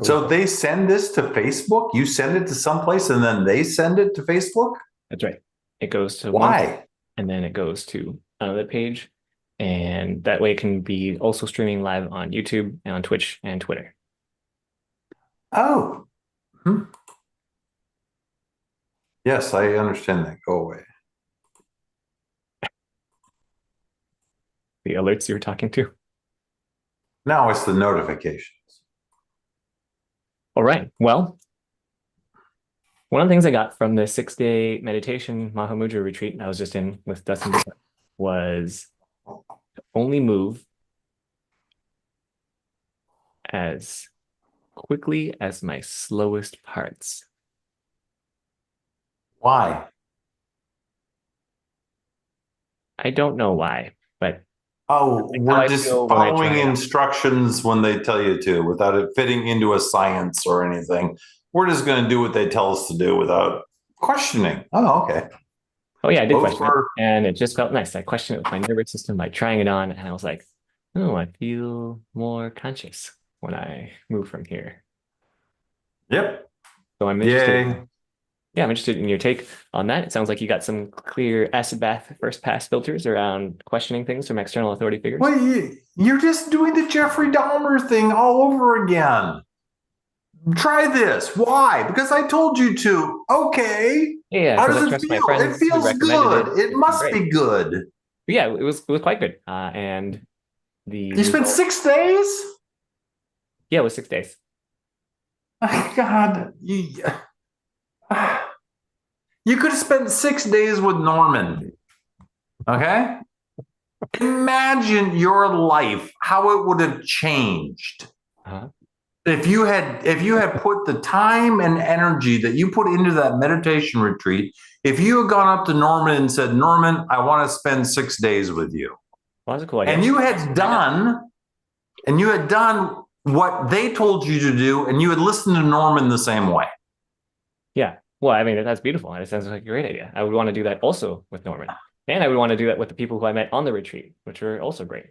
So they send this to Facebook? You send it to someplace and then they send it to Facebook? That's right. It goes to one page Why? and then it goes to another page. And that way it can be also streaming live on YouTube and on Twitch and Twitter. Oh. Hmm. Yes, I understand that. Go away. The alerts you were talking to. Now it's the notifications. All right. Well, one of the things I got from the 6-day meditation Mahamudra retreat I was just in with Dustin was only move as quickly as my slowest parts. Why? I don't know why, but Oh, like how we're I just feel when I following try it out. instructions when they tell you to without it fitting into a science or anything. We're just going to do what they tell us to do without questioning. Oh, okay. Oh yeah, I did Vote question it, for. and it just felt nice. I questioned it with my nervous system by trying it on, and I was like, "Oh, I feel more conscious when I move from here." Yep. So I'm interested. Yay. Yeah, I'm interested in your take on that. It sounds like you got some clear acid bath first pass filters around questioning things from external authority figures. Well, you're just doing the Jeffrey Dahmer thing all over again. Try this. Why? Because I told you to. Okay. Yeah, How because I does it trust my feel? It friends who feels recommended it. good. It It's been must great. be good. But yeah, it was quite good. And the You spent result, 6 days? yeah, it was 6 days. My God. You could have spent 6 days with Norman. Okay? Imagine your life, how it would have changed Uh-huh. if you had put the time and energy that you put into that meditation retreat. If you had gone up to Norman and said, Norman, I want to spend 6 days with you, Well, that's a cool and idea. you had Why not? done what they told you to do, and you had listened to Norman the same way. Yeah. Well, I mean, that's beautiful. And it sounds like a great idea. I would want to do that also with Norman. And I would want to do that with the people who I met on the retreat, which were also great.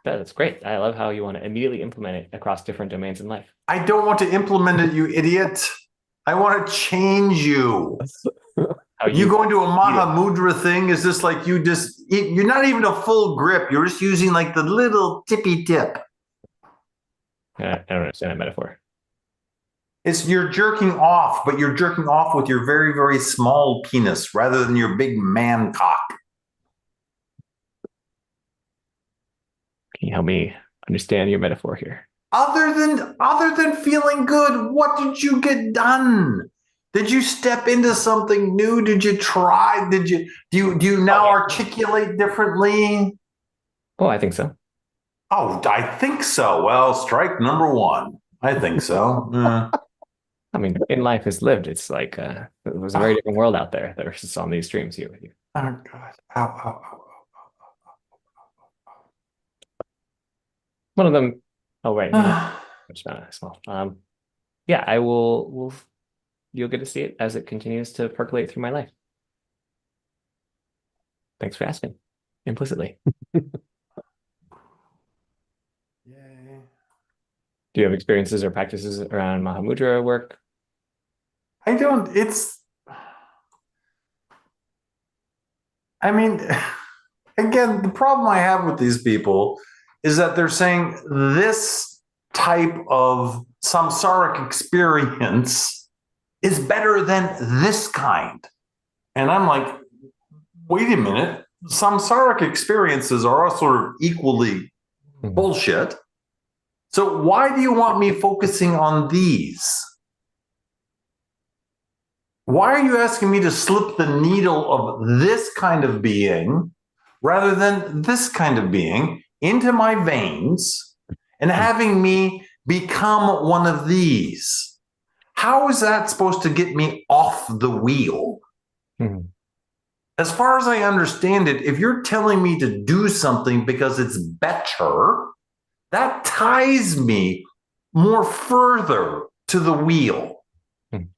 That's great. I love how you want to immediately implement it across different domains in life. I don't want to implement it, you idiot. I want to change you. How You you go into a feel. Mahamudra thing is just like you're not even a full grip. You're just using like the little tippy tip. I don't understand that metaphor. It's you're jerking off, but you're jerking off with your very, very small penis rather than your big man cock. Can you help me understand your metaphor here? Other than feeling good, what did you get done? Did you step into something new? Did you try? Do you Oh, now yeah. articulate differently? Oh, I think so. Oh, I think so. Well, strike number one. I think so. I mean, in life as lived, it's like it was a very Oh, different world out there versus on these streams here with you. oh God. Ow, ow, ow. One of them, oh, right, you know, Ah. which not small. Yeah, I will you'll get to see it as it continues to percolate through my life. Thanks for asking implicitly. Yay. Do you have experiences or practices around Mahamudra work? I don't, I mean, again, the problem I have with these people is that they're saying this type of samsaric experience is better than this kind. And I'm like, wait a minute. Samsaric experiences are all sort of equally Mhm. bullshit. So why do you want me focusing on these? Why are you asking me to slip the needle of this kind of being rather than this kind of being into my veins and having me become one of these? How is that supposed to get me off the wheel? Mhm. As far as I understand it, if you're telling me to do something because it's better, that ties me more further to the wheel. Mhm.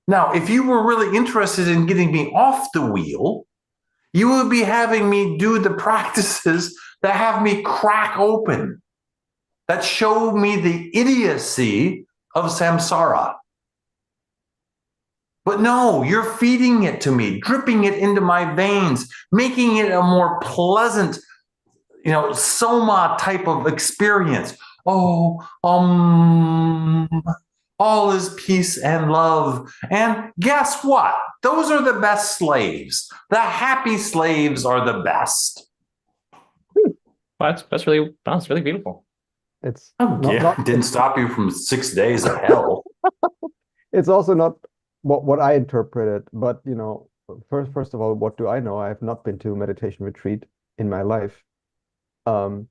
Now, if you were really interested in getting me off the wheel, You would be having me do the practices that have me crack open, that show me the idiocy of samsara. But no, you're feeding it to me, dripping it into my veins, making it a more pleasant, soma type of experience. Oh, all is peace and love. And guess what? Those are the best slaves. The happy slaves are the best. Well, that's really beautiful. It's Oh, not yeah, not didn't stop you from 6 days of hell. it's also not what I interpreted, but first of all, what do I know? I have not been to a meditation retreat in my life. Um,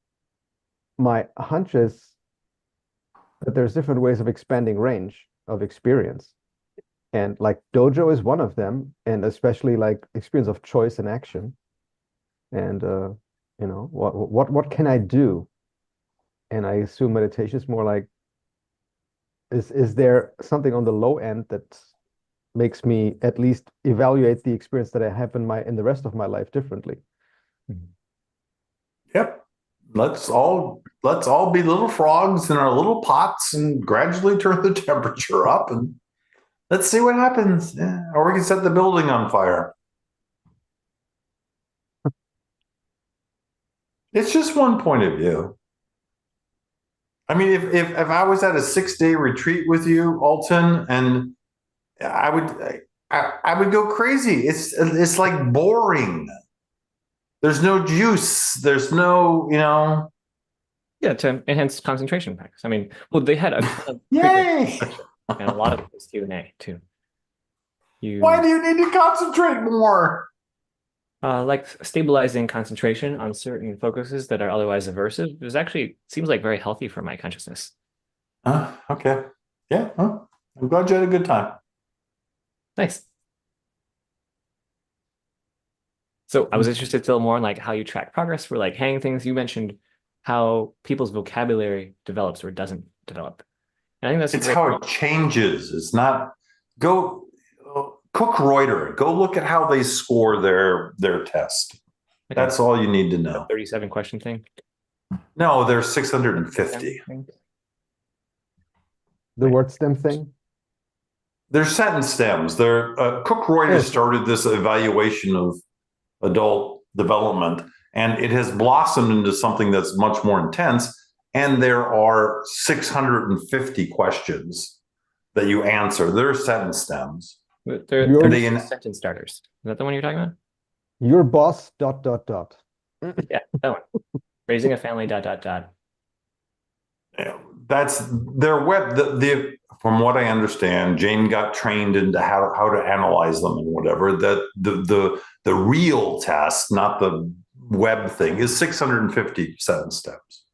my hunch is that there's different ways of expanding range of experience. And like dojo is one of them, and especially like experience of choice and action. And what can I do? And I assume meditation is more like, is there something on the low end that makes me at least evaluate the experience that I have in the rest of my life differently? Yep. Let's all be little frogs in our little pots and gradually turn the temperature up, and let's see what happens. Yeah. Or we can set the building on fire. It's just one point of view. I mean, if I was at a 6 day retreat with you, Alton, and I would I would go crazy. It's like boring. There's no juice. There's no, Yeah, to enhance concentration practice. I mean, well, they had a ton of yay. and a lot of it was Q&A too. Why do you need to concentrate more? Like stabilizing concentration on certain focuses that are otherwise aversive is actually seems like very healthy for my consciousness. Okay. Yeah. I'm glad you had a good time. Nice. So I was interested still more in like how you track progress for like hang things. You mentioned how people's vocabulary develops or doesn't develop. And I think that's It's great. how it changes. It's not go Cook Reuter. Go look at how they score their test. Like That's all you need to a know. 37 question thing. No, there's 650. The word stem thing? They're sentence stems. They're Cook Reuter Yes. started this evaluation of adult development, and it has blossomed into something that's much more intense. And there are 650 questions that you answer. They're sentence stems. Your- They're just sentence starters. Is that the one you're talking about? Your boss, dot, dot, dot. Yeah, that one. Raising a family, dot, dot, dot. Yeah, that's their web. From what I understand, Jane got trained into how to analyze them and whatever. That the real test, not the web thing, is 650 sentence steps.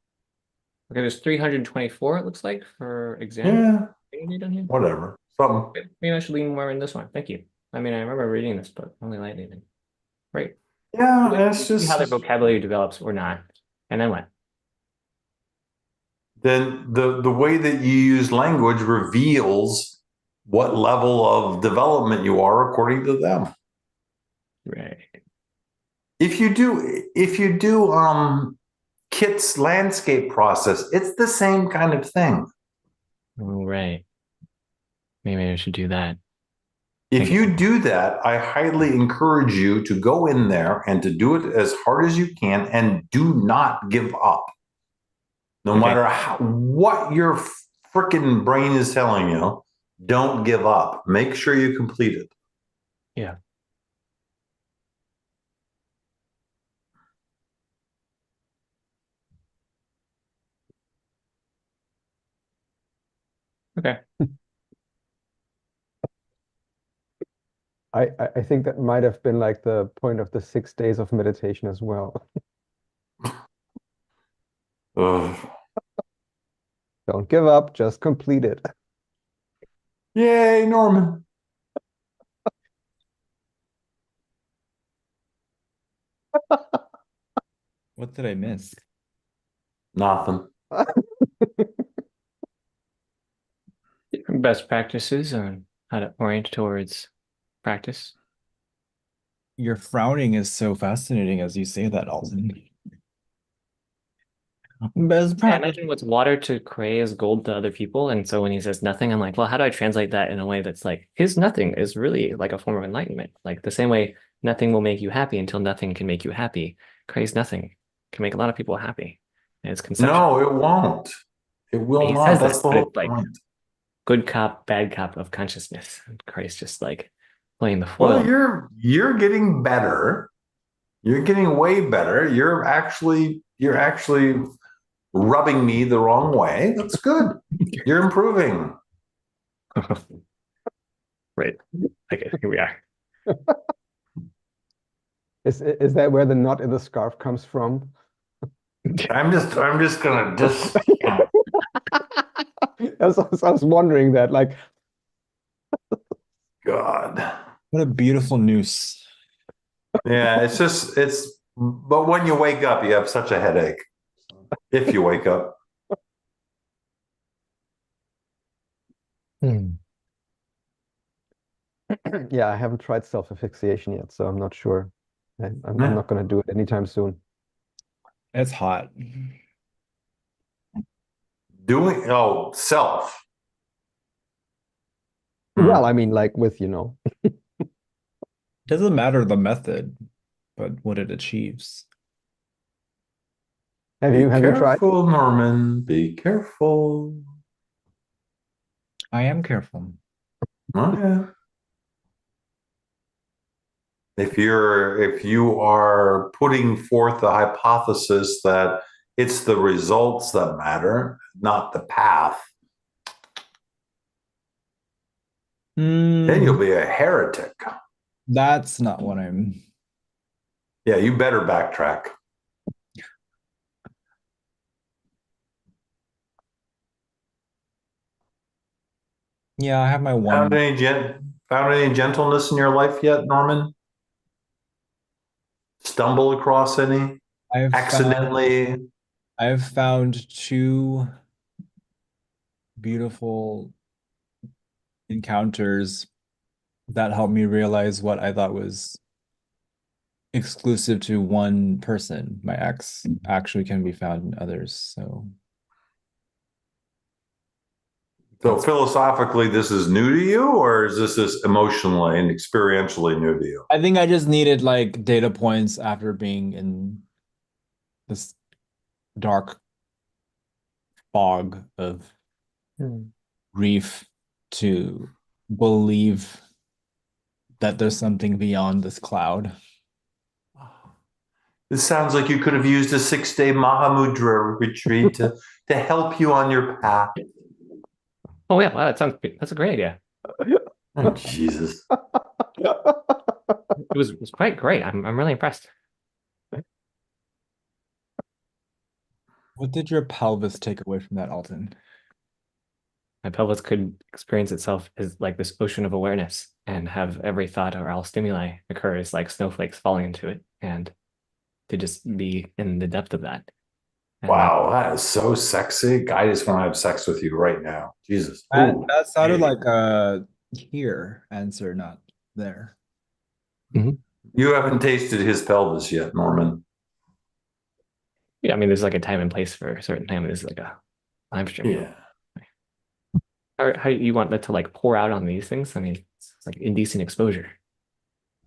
Okay, there's 324, it looks like, for exam. Yeah, Done here. whatever. Something. Maybe I should lean more in this one. Thank you. I mean, I remember reading this, but only lightly. Right. Yeah, it's See how their just vocabulary develops or not. And then what? then the way that you use language reveals what level of development you are according to them. Right. If you do Kit's landscape process, it's the same kind of thing. Oh, right. Maybe I should do that. If you do that, I highly encourage you to go in there and to do it as hard as you can and do not give up. No matter what your freaking brain is telling you, don't give up. Make sure you complete it. Yeah. Okay. I think that might have been like the point of the 6 days of meditation as well. Ugh. Don't give up, just complete it. Yay, Norman. What did I miss? Nothing. Best practices on how to orient towards practice. Your frowning is so fascinating as you say that, Alton. Best I practice. imagine what's water to Cray is gold to other people. And so when he says nothing, I'm like, well, how do I translate that in a way that's like his nothing is really like a form of enlightenment? Like the same way nothing will make you happy until nothing can make you happy. Cray's nothing can make a lot of people happy. And it's conceptual. No, it won't. It will He not. says That's this, the but whole it's like point. good cop, bad cop of consciousness. And Cray's just like playing the Well, foil. you're getting better. You're getting way better. You're actually rubbing me the wrong way. That's good. You're improving. Right. Okay, here we are. Is that where the knot in the scarf comes from? I'm just gonna just I was wondering that, like, God. What a beautiful noose. Yeah, but when you wake up, you have such a headache. If you wake up. yeah, I haven't tried self-asphyxiation yet, so I'm not sure. I'm Yeah. not going to do it anytime soon. It's hot. Self. Well, I mean, like with, you know, Doesn't matter the method, but what it achieves. have Be you tried? careful, Norman. Be careful. I am careful. Oh, yeah. If you are putting forth the hypothesis that it's the results that matter, not the path, then you'll be a heretic. That's not what I'm. Yeah, you better backtrack. Yeah, I have my Found one. any gentleness in your life yet, Norman? Stumble across any? I've found Accidentally? I've found two beautiful encounters that helped me realize what I thought was exclusive to one person, my ex, actually can be found in others. So philosophically, this is new to you, or is this emotionally and experientially new to you? I think I just needed like data points after being in this dark fog of grief to believe that there's something beyond this cloud. This sounds like you could have used a 6-day Mahamudra retreat to help you on your path. Oh yeah, wow, that's a great idea. Oh, Jesus. It was quite great. I'm really impressed. What did your pelvis take away from that, Alton? My pelvis could experience itself as like this ocean of awareness and have every thought or all stimuli occur as like snowflakes falling into it, and to just be in the depth of that. And Wow, that is so sexy. I just want to have sex with you right now. Jesus. Ooh. That sounded Hey. like a here answer, not there. You haven't tasted his pelvis yet, Norman. yeah, I mean, there's like a time and place for a certain time. This is like a live stream. Yeah. How you want that to like pour out on these things? I mean, it's like indecent exposure.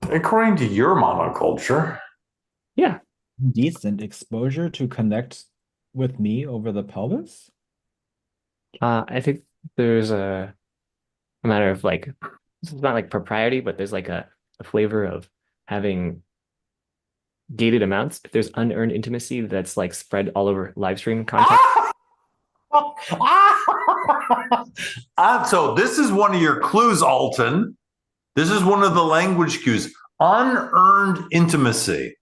According to your monoculture. Yeah. Decent exposure to connect with me over the pelvis? I think there's a matter of like, it's not like propriety, but there's like a flavor of having gated amounts. If there's unearned intimacy that's like spread all over live stream content. So this is one of your clues, Alton. This is one of the language cues. Unearned intimacy.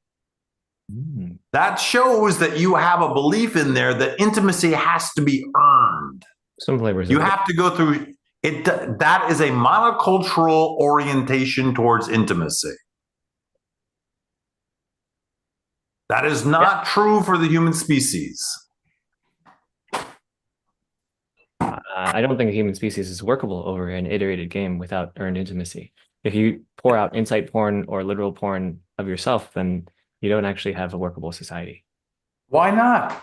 That shows that you have a belief in there that intimacy has to be earned. Some flavors. You have to go through it. That is a monocultural orientation towards intimacy. That is not true for the human species. I don't think the human species is workable over an iterated game without earned intimacy. If you pour out insight porn or literal porn of yourself, then you don't actually have a workable society. Why not?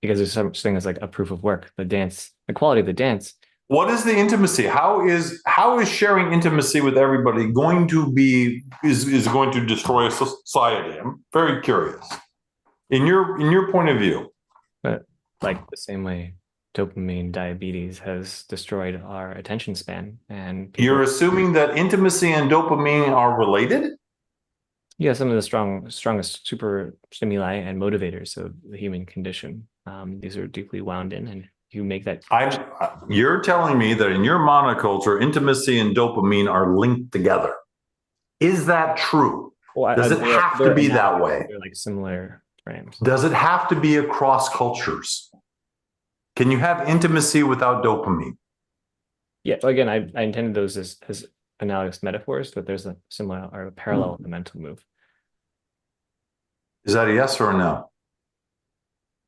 Because there's such thing as like a proof of work, the dance, the quality of the dance. What is the intimacy? How is sharing intimacy with everybody going to be is going to destroy a society? I'm very curious. In your point of view. But like the same way dopamine diabetes has destroyed our attention span, and You're assuming that intimacy and dopamine are related? Yeah, some of the strongest super stimuli and motivators of the human condition. These are deeply wound in, and you make that. You're telling me that in your monoculture, intimacy and dopamine are linked together. Is that true? Well, Does it have to be that way? They're like similar frames. Does it have to be across cultures? Can you have intimacy without dopamine? Yeah, again, I intended those as analogous metaphors, but there's a similar or a parallel in the mental move. Is that a yes or a no?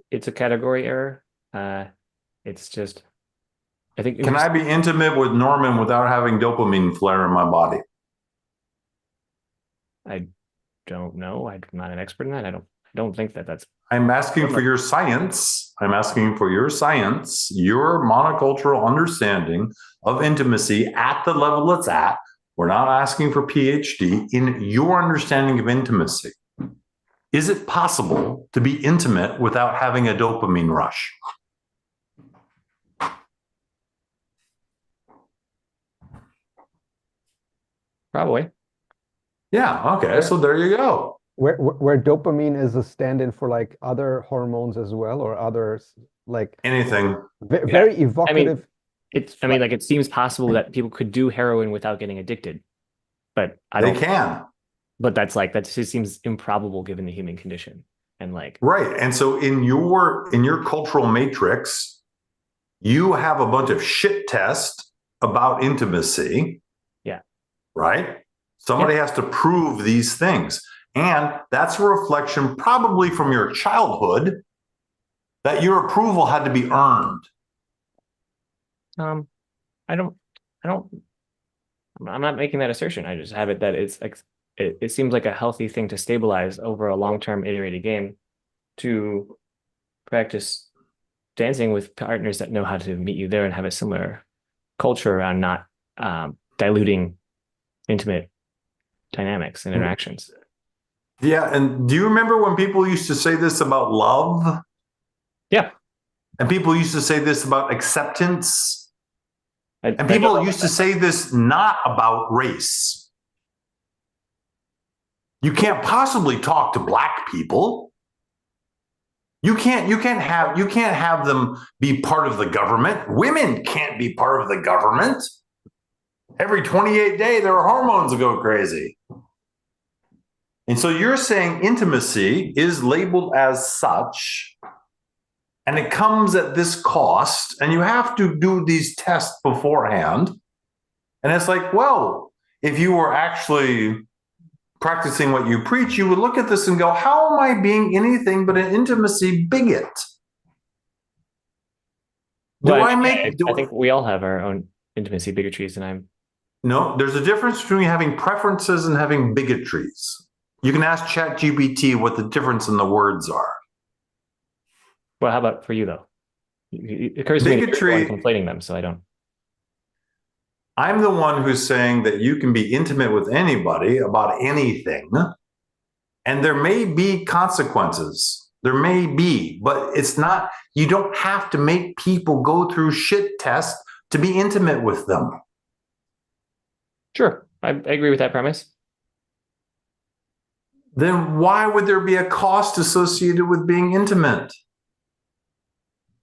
It's a category error. It's just, I think. Can I be intimate with Norman without having dopamine flare in my body? I don't know. I'm not an expert in that. I don't think that's. I'm asking for your science. I'm asking for your science, your monocultural understanding of intimacy at the level it's at. We're not asking for PhD in your understanding of intimacy. Is it possible to be intimate without having a dopamine rush? Probably. Yeah. Okay. So there you go. Where dopamine is a stand-in for like other hormones as well, or others like anything. Very evocative. Like it seems possible that people could do heroin without getting addicted, but they can. But that just seems improbable given the human condition. And like right. And so in your cultural matrix, you have a bunch of shit tests about intimacy. Yeah. Right. Somebody has to prove these things. And that's a reflection probably from your childhood that your approval had to be earned. I'm not making that assertion. I just have it that it's like it seems like a healthy thing to stabilize over a long-term iterated game to practice dancing with partners that know how to meet you there and have a similar culture around not diluting intimate dynamics and interactions. Yeah. And do you remember when people used to say this about love? Yeah. And people used to say this about acceptance. And people used to say this not about race. You can't possibly talk to black people. You can't have them be part of the government. Women can't be part of the government. Every 28 days, their hormones will go crazy. And so you're saying intimacy is labeled as such, and it comes at this cost, and you have to do these tests beforehand. And it's like, well, if you were actually practicing what you preach, you would look at this and go, how am I being anything but an intimacy bigot? I think we all have our own intimacy bigotries, and No, there's a difference between having preferences and having bigotries. You can ask ChatGPT what the difference in the words are. Well, how about for you, though? It occurs to me that you're conflating them, so I don't. I'm the one who's saying that you can be intimate with anybody about anything, and there may be consequences. There may be, but it's not, you don't have to make people go through shit tests to be intimate with them. Sure, I agree with that premise. Then why would there be a cost associated with being intimate?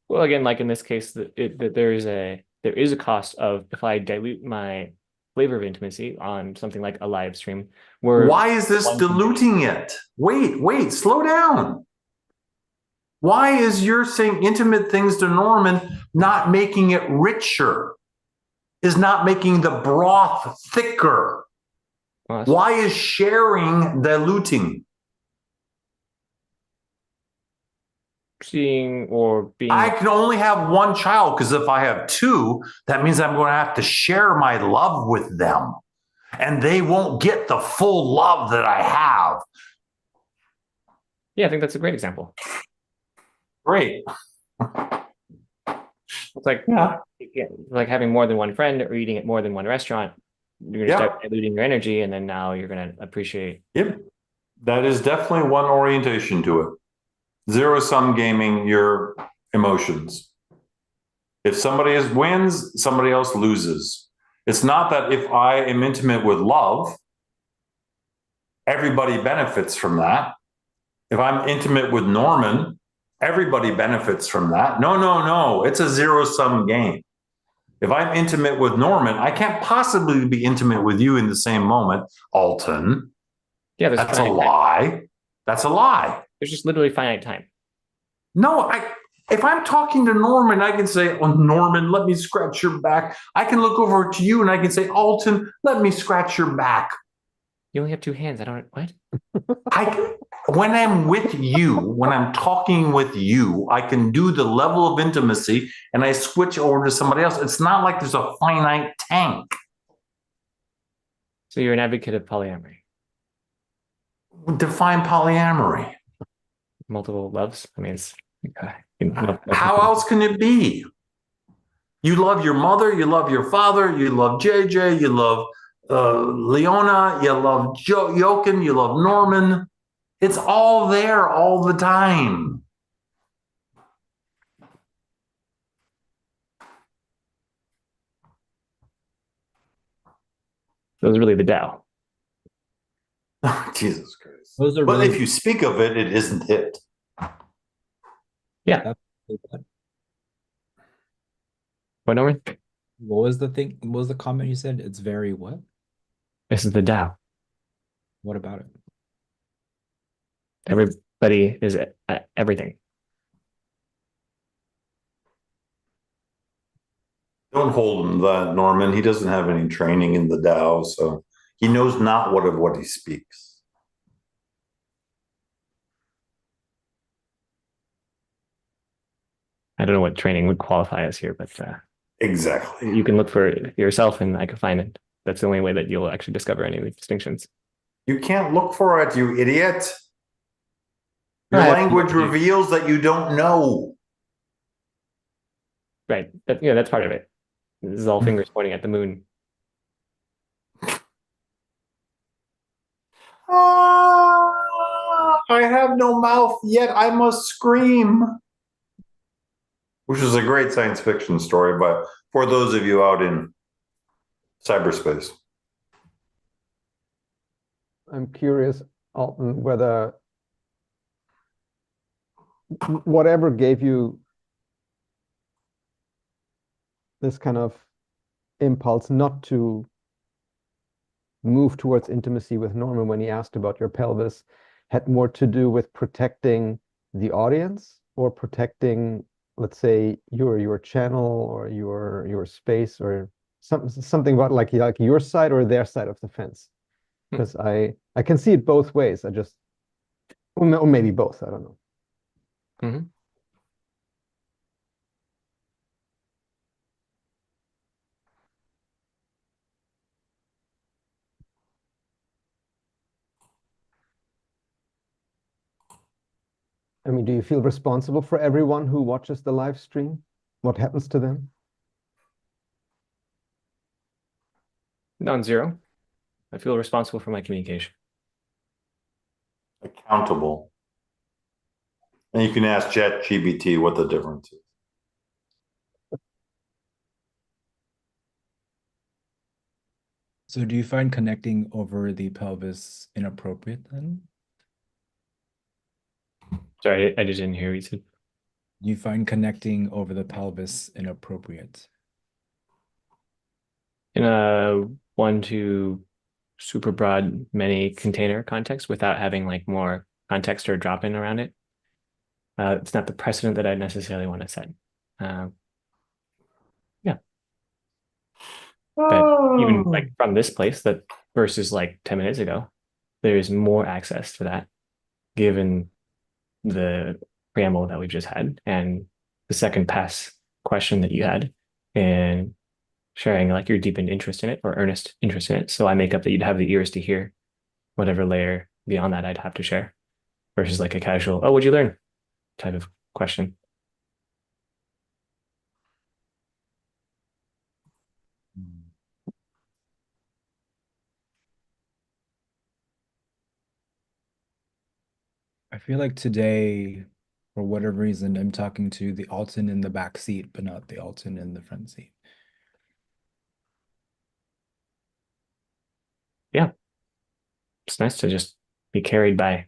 Well, again, like in this case, there is a cost of if I dilute my flavor of intimacy on something like a live stream. Why is this diluting it? Wait, slow down. Why is your saying intimate things to Norman not making it richer? Is not making the broth thicker? Why is sharing diluting? seeing or being. I can only have one child because if I have two, that means I'm going to have to share my love with them. And they won't get the full love that I have. Yeah, I think that's a great example. Great. It's like like having more than one friend or eating at more than one restaurant. You're gonna start diluting your energy, and then now you're gonna appreciate. Yep. That is definitely one orientation to it. Zero-sum gaming your emotions. If somebody wins, somebody else loses. It's not that if I am intimate with love, everybody benefits from that. If I'm intimate with Norman, everybody benefits from that. No. It's a zero-sum game. If I'm intimate with Norman, I can't possibly be intimate with you in the same moment, Alton. Yeah, that's a lie. That's a lie. There's just literally finite time. No, if I'm talking to Norman, I can say, "Oh, Norman, let me scratch your back." I can look over to you and I can say, "Alton, let me scratch your back." You only have two hands. I don't. What? When I'm with you, when I'm talking with you, I can do the level of intimacy and I switch over to somebody else. It's not like there's a finite tank. So you're an advocate of polyamory. Define polyamory. Multiple loves. I mean, it's how else can it be? You love your mother, you love your father, you love JJ, you love Leona, you love Jochen, you love Norman. It's all there all the time. So it's really the Tao. Jesus Christ. Those are but really... if you speak of it, it isn't it. Yeah. What, Norman? What was the thing? What was the comment you said? It's very what? This is the Tao. What about it? Everybody is everything. Don't hold him that, Norman. He doesn't have any training in the Tao, so he knows not what he speaks. I don't know what training would qualify as here, but exactly. You can look for it yourself and I can find it. That's the only way that you'll actually discover any of the distinctions. You can't look for it, you idiot. Your language reveals that you don't know. Right. That's part of it. This is all fingers pointing at the moon. I have no mouth, yet I must scream. Which is a great science fiction story, but for those of you out in cyberspace. I'm curious, Alton, whether whatever gave you this kind of impulse not to move towards intimacy with Norman when he asked about your pelvis had more to do with protecting the audience or protecting, let's say, your channel or your space or something about like your side or their side of the fence. Because I can see it both ways. Or maybe both. I don't know. Mm-hmm. I mean, do you feel responsible for everyone who watches the live stream? What happens to them? Non-zero. I feel responsible for my communication. Accountable. And you can ask ChatGPT what the difference is. So do you find connecting over the pelvis inappropriate then? Sorry, I just didn't hear what you said. Do you find connecting over the pelvis inappropriate? In a 1-2 super broad many container context without having like more context or drop in around it. It's not the precedent that I necessarily want to set. Yeah. But even like from this place that versus like 10 minutes ago, there's more access to that given the preamble that we just had and the second pass question that you had, and sharing like your deepened interest in it or earnest interest in it. So I make up that you'd have the ears to hear whatever layer beyond that I'd have to share, versus like a casual, oh, what'd you learn type of question. I feel like today, for whatever reason, I'm talking to the Alton in the back seat, but not the Alton in the front seat. Yeah. It's nice to just be carried by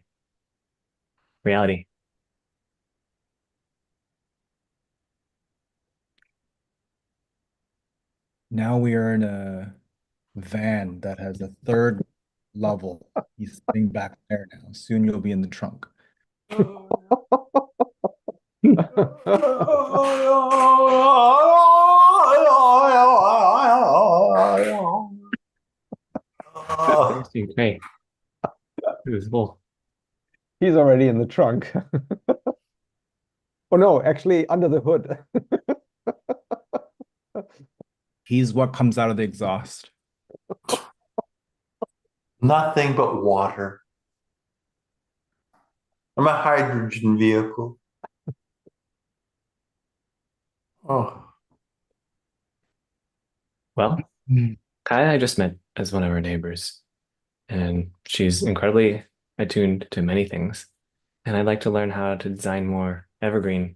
reality. Now we are in a van that has a third level. He's sitting back there now. Soon you'll be in the trunk. Interesting. Great. It was cool. He's already in the trunk. Oh no, actually under the hood. He's what comes out of the exhaust. Nothing but water. I'm a hydrogen vehicle. Oh. Well, Kaya I just met as one of our neighbors, and she's incredibly attuned to many things. And I'd like to learn how to design more evergreen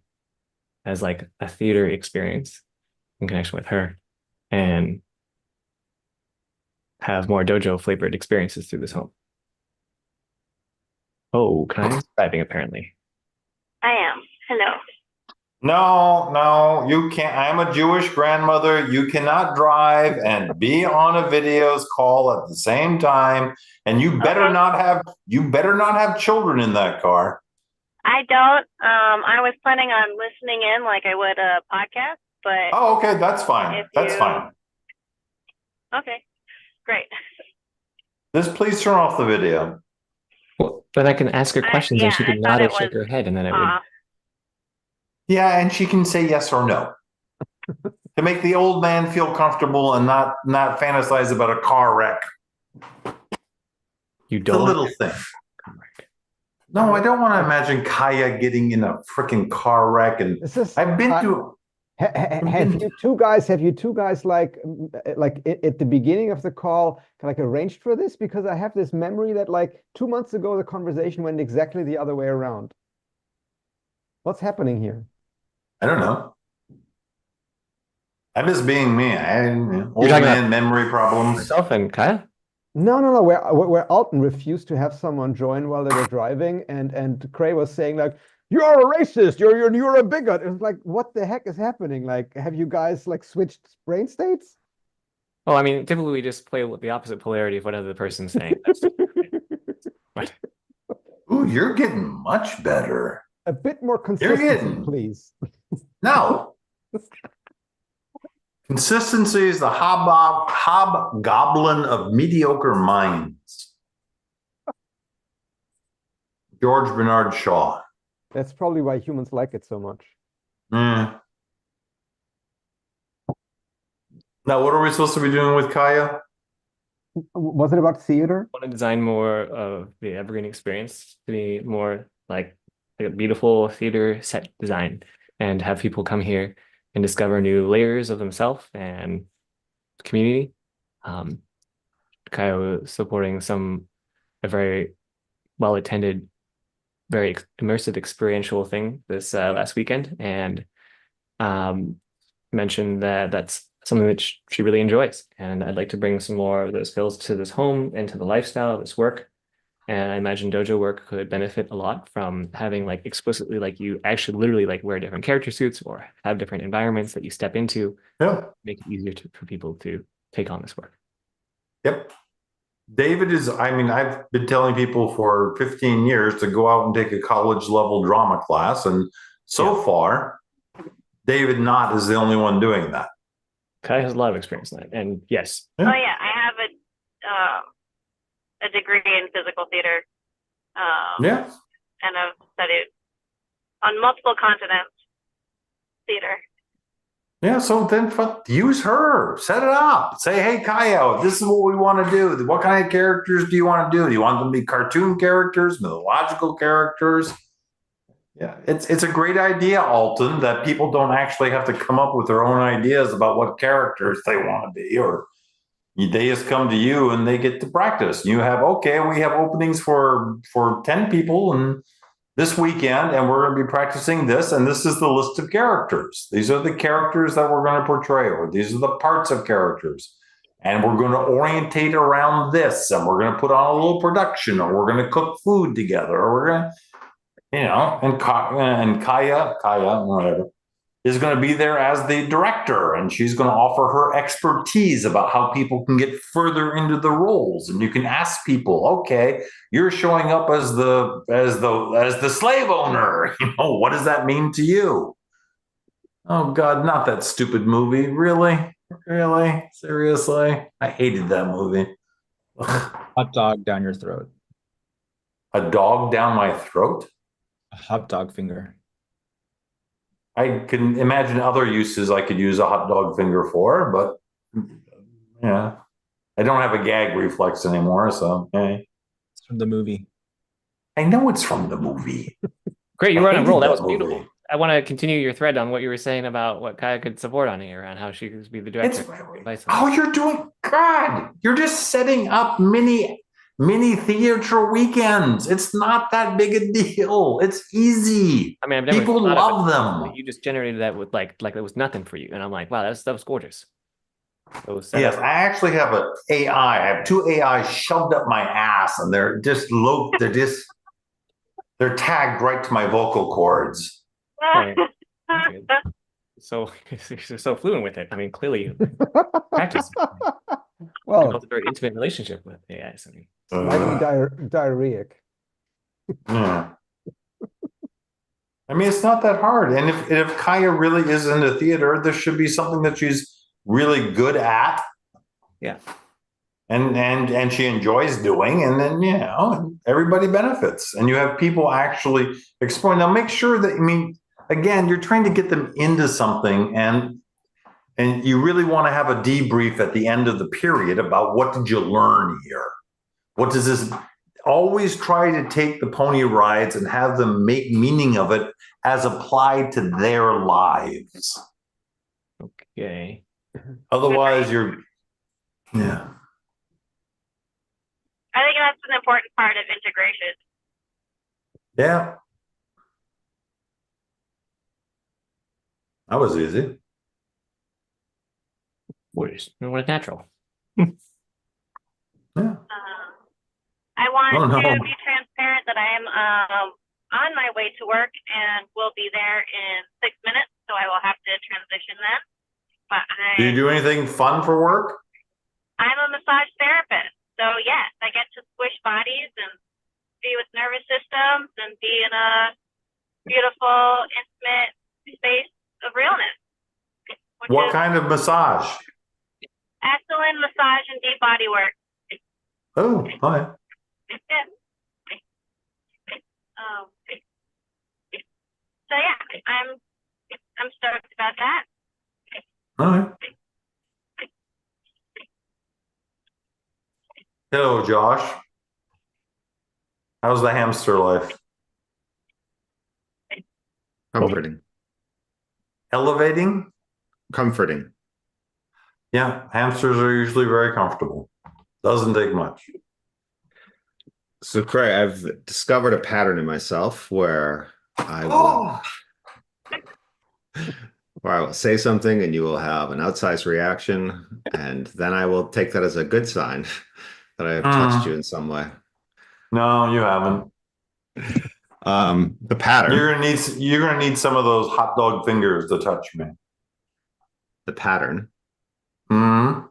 as like a theater experience in connection with her, and have more dojo flavored experiences through this home. Oh, Kaya's driving apparently. I am. Hello. No, you can't. I'm a Jewish grandmother. You cannot drive and be on a videos call at the same time. And you better Okay. not have children in that car. I don't. I was planning on listening in like I would a podcast, but Oh, okay, that's fine. If That's you- fine. okay, great. Just please turn off the video. Well, then I can ask her questions and she yeah, could I nod thought or it shake was her head, and then it would. off. Yeah, and she can say yes or no to make the old man feel comfortable and not fantasize about a car wreck. You It's a don't. little thing. No, I don't want to imagine Kaya getting in a freaking car wreck. And This is I've been to. have you two guys like at the beginning of the call like arranged for this? Because I have this memory that like 2 months ago the conversation went exactly the other way around. What's happening here? I don't know. I'm just being me. Old talking man memory problems. Myself and Kaya? No. Where Alton refused to have someone join while they were driving, and Cray was saying like, "You're a racist. You're a bigot." It was like, what the heck is happening? Like, have you guys like switched brain states? Oh, I mean, typically we just play with the opposite polarity of whatever the person's saying. But Ooh, you're getting much better. A bit more You're consistency, getting please. no. Consistency is the hobgoblin of mediocre minds. George Bernard Shaw. That's probably why humans like it so much. Mm. Now, what are we supposed to be doing with Kaya? Was it about theater? I want to design more of the evergreen experience to be more like a beautiful theater set design, and have people come here and discover new layers of themselves and community. Kaya was supporting a very well attended, very immersive experiential thing this last weekend, and mentioned that that's something that she really enjoys. And I'd like to bring some more of those skills to this home and to the lifestyle of this work. And I imagine dojo work could benefit a lot from having like explicitly like you actually literally like wear different character suits or have different environments that you step into, Yeah. make it easier for people to take on this work. Yep. David is, I mean, I've been telling people for 15 years to go out and take a college level drama class. And so far, David Knott is the only one doing that. Kai has a lot of experience in that. And yes, Oh yeah, I have a degree in physical theater. Yeah. And I've studied on multiple continents. Theater. Yeah, so then use her. Set it up. Say, hey, Kaya, this is what we want to do. What kind of characters do you want to do? Do you want them to be cartoon characters, mythological characters? Yeah, it's a great idea, Alton, that people don't actually have to come up with their own ideas about what characters they want to be, or they just come to you and they get to practice. You have, okay, we have openings for 10 people and this weekend, and we're going to be practicing this, and this is the list of characters. These are the characters that we're going to portray, or these are the parts of characters. And we're going to orientate around this, and we're going to put on a little production, or we're going to cook food together, or we're going to, and Kaya, whatever, is going to be there as the director, and she's going to offer her expertise about how people can get further into the roles. And you can ask people, okay, you're showing up as the slave owner. What does that mean to you? Oh God, not that stupid movie. Really? Seriously? I hated that movie. Hot dog down your throat. A dog down my throat? A hot dog finger. I can imagine other uses I could use a hot dog finger for, but yeah, I don't have a gag reflex anymore, so hey. It's from the movie. I know it's from the movie. Great, you were on a hated roll. That that was beautiful. movie. I want to continue your thread on what you were saying about what Kaya could support on here and how she could be the director. You're doing God. You're just setting up mini theater weekends. It's not that big a deal. It's easy. I mean, I've never People thought love of it, them. but you just generated that with like it was nothing for you, and I'm like, wow, that was gorgeous. Yes, I actually have an AI. I have two AI shoved up my ass, and they're tagged right to my vocal cords. Oh, so you're so fluent with it. I mean, clearly you practice. Well, You built a very intimate relationship with AIs. I mean, slightly diarrheic. Yeah. I mean, it's not that hard. And if Kaya really is into theater, there should be something that she's really good at. Yeah. And she enjoys doing, and then everybody benefits. And you have people actually exploring. Now make sure that, I mean, again, you're trying to get them into something, and you really want to have a debrief at the end of the period about what did you learn here? What does this? Always try to take the pony rides and have them make meaning of it as applied to their lives. okay. Otherwise, yeah. I think that's an important part of integration. Yeah. That was easy. What is natural? Yeah. I want Oh, no. to be transparent that I am on my way to work and will be there in 6 minutes, so I will have to transition then. But Do you do anything fun for work? I'm a massage therapist, so yes, I get to squish bodies and be with nervous systems and be in a beautiful, intimate space of realness. What kind of massage? Excellent massage and deep body work. Oh, hi. Yeah. So yeah, I'm stoked about that. All right. Hello, Josh. How's the hamster life? Comforting. Elevating? Comforting. Yeah, hamsters are usually very comfortable. Doesn't take much. So, Craig, I've discovered a pattern in myself where I will say something and you will have an outsized reaction, and then I will take that as a good sign that I have touched you in some way. No, you haven't. The pattern. You're gonna need some of those hot dog fingers to touch me. The pattern Hmm.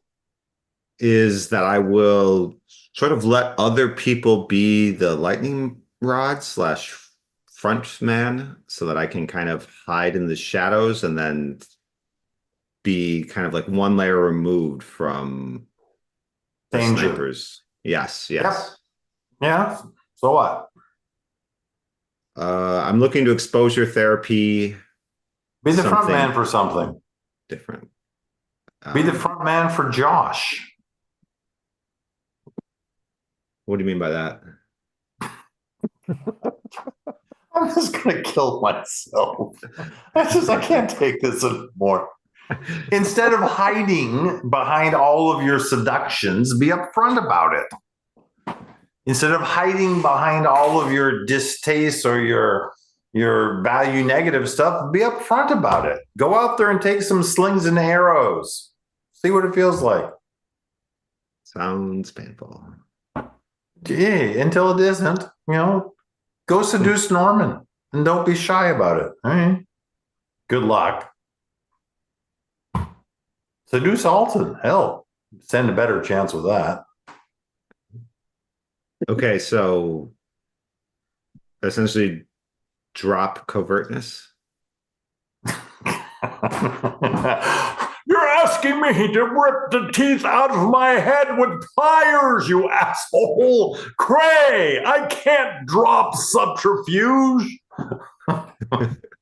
is that I will sort of let other people be the lightning rod / front man so that I can kind of hide in the shadows and then be kind of like one layer removed from the Danger. snipers. Yes. Yep. Yeah. So what? I'm looking to exposure therapy, Be the front something man for something. different. Be the front man for Josh. What do you mean by that? I'm just gonna kill myself. I can't take this anymore. Instead of hiding behind all of your seductions, be upfront about it. Instead of hiding behind all of your distaste or your value negative stuff, be upfront about it. Go out there and take some slings and arrows. See what it feels like. Sounds painful. Yeah, until it isn't, go seduce Norman and don't be shy about it. All right. Good luck. Seduce Alton. Hell, stand a better chance with that. Okay, so essentially drop covertness. You're asking me to rip the teeth out of my head with pliers, you asshole. Cray, I can't drop subterfuge.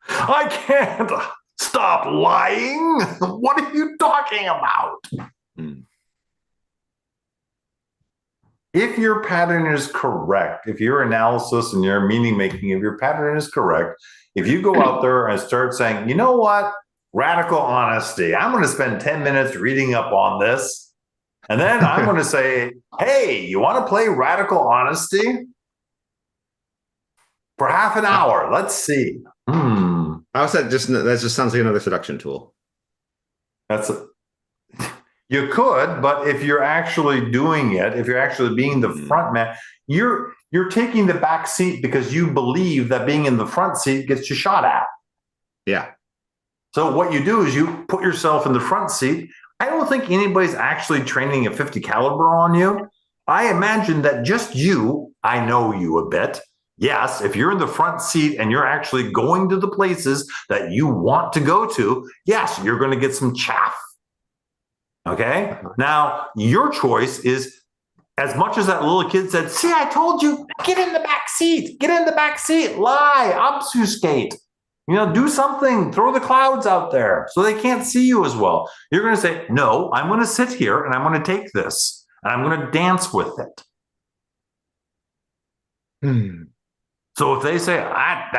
I can't stop lying. What are you talking about? If your pattern is correct, if your analysis and your meaning making of your pattern is correct, if you go out there and start saying, you know what, radical honesty, I'm going to spend 10 minutes reading up on this. And then I'm going to say, hey, you want to play radical honesty? For half an hour. Let's see. How's that just sounds like another seduction tool. You could, but if you're actually doing it, if you're actually being the front man, you're taking the back seat because you believe that being in the front seat gets you shot at. Yeah. So what you do is you put yourself in the front seat. I don't think anybody's actually training a 50 caliber on you. I imagine that just you, I know you a bit. Yes, if you're in the front seat and you're actually going to the places that you want to go to, yes, you're going to get some chaff. Okay. Now, your choice is, as much as that little kid said, see, I told you, get in the back seat, lie, obfuscate, do something, throw the clouds out there so they can't see you as well. You're going to say, no, I'm going to sit here and I'm going to take this and I'm going to dance with it. So if they say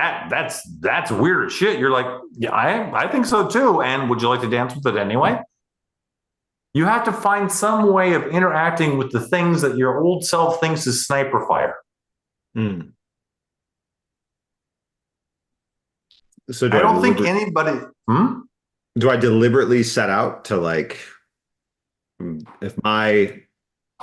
that's weird as shit, you're like, yeah, I think so too. And would you like to dance with it anyway? You have to find some way of interacting with the things that your old self thinks is sniper fire. So I don't think anybody. Do I deliberately set out to if my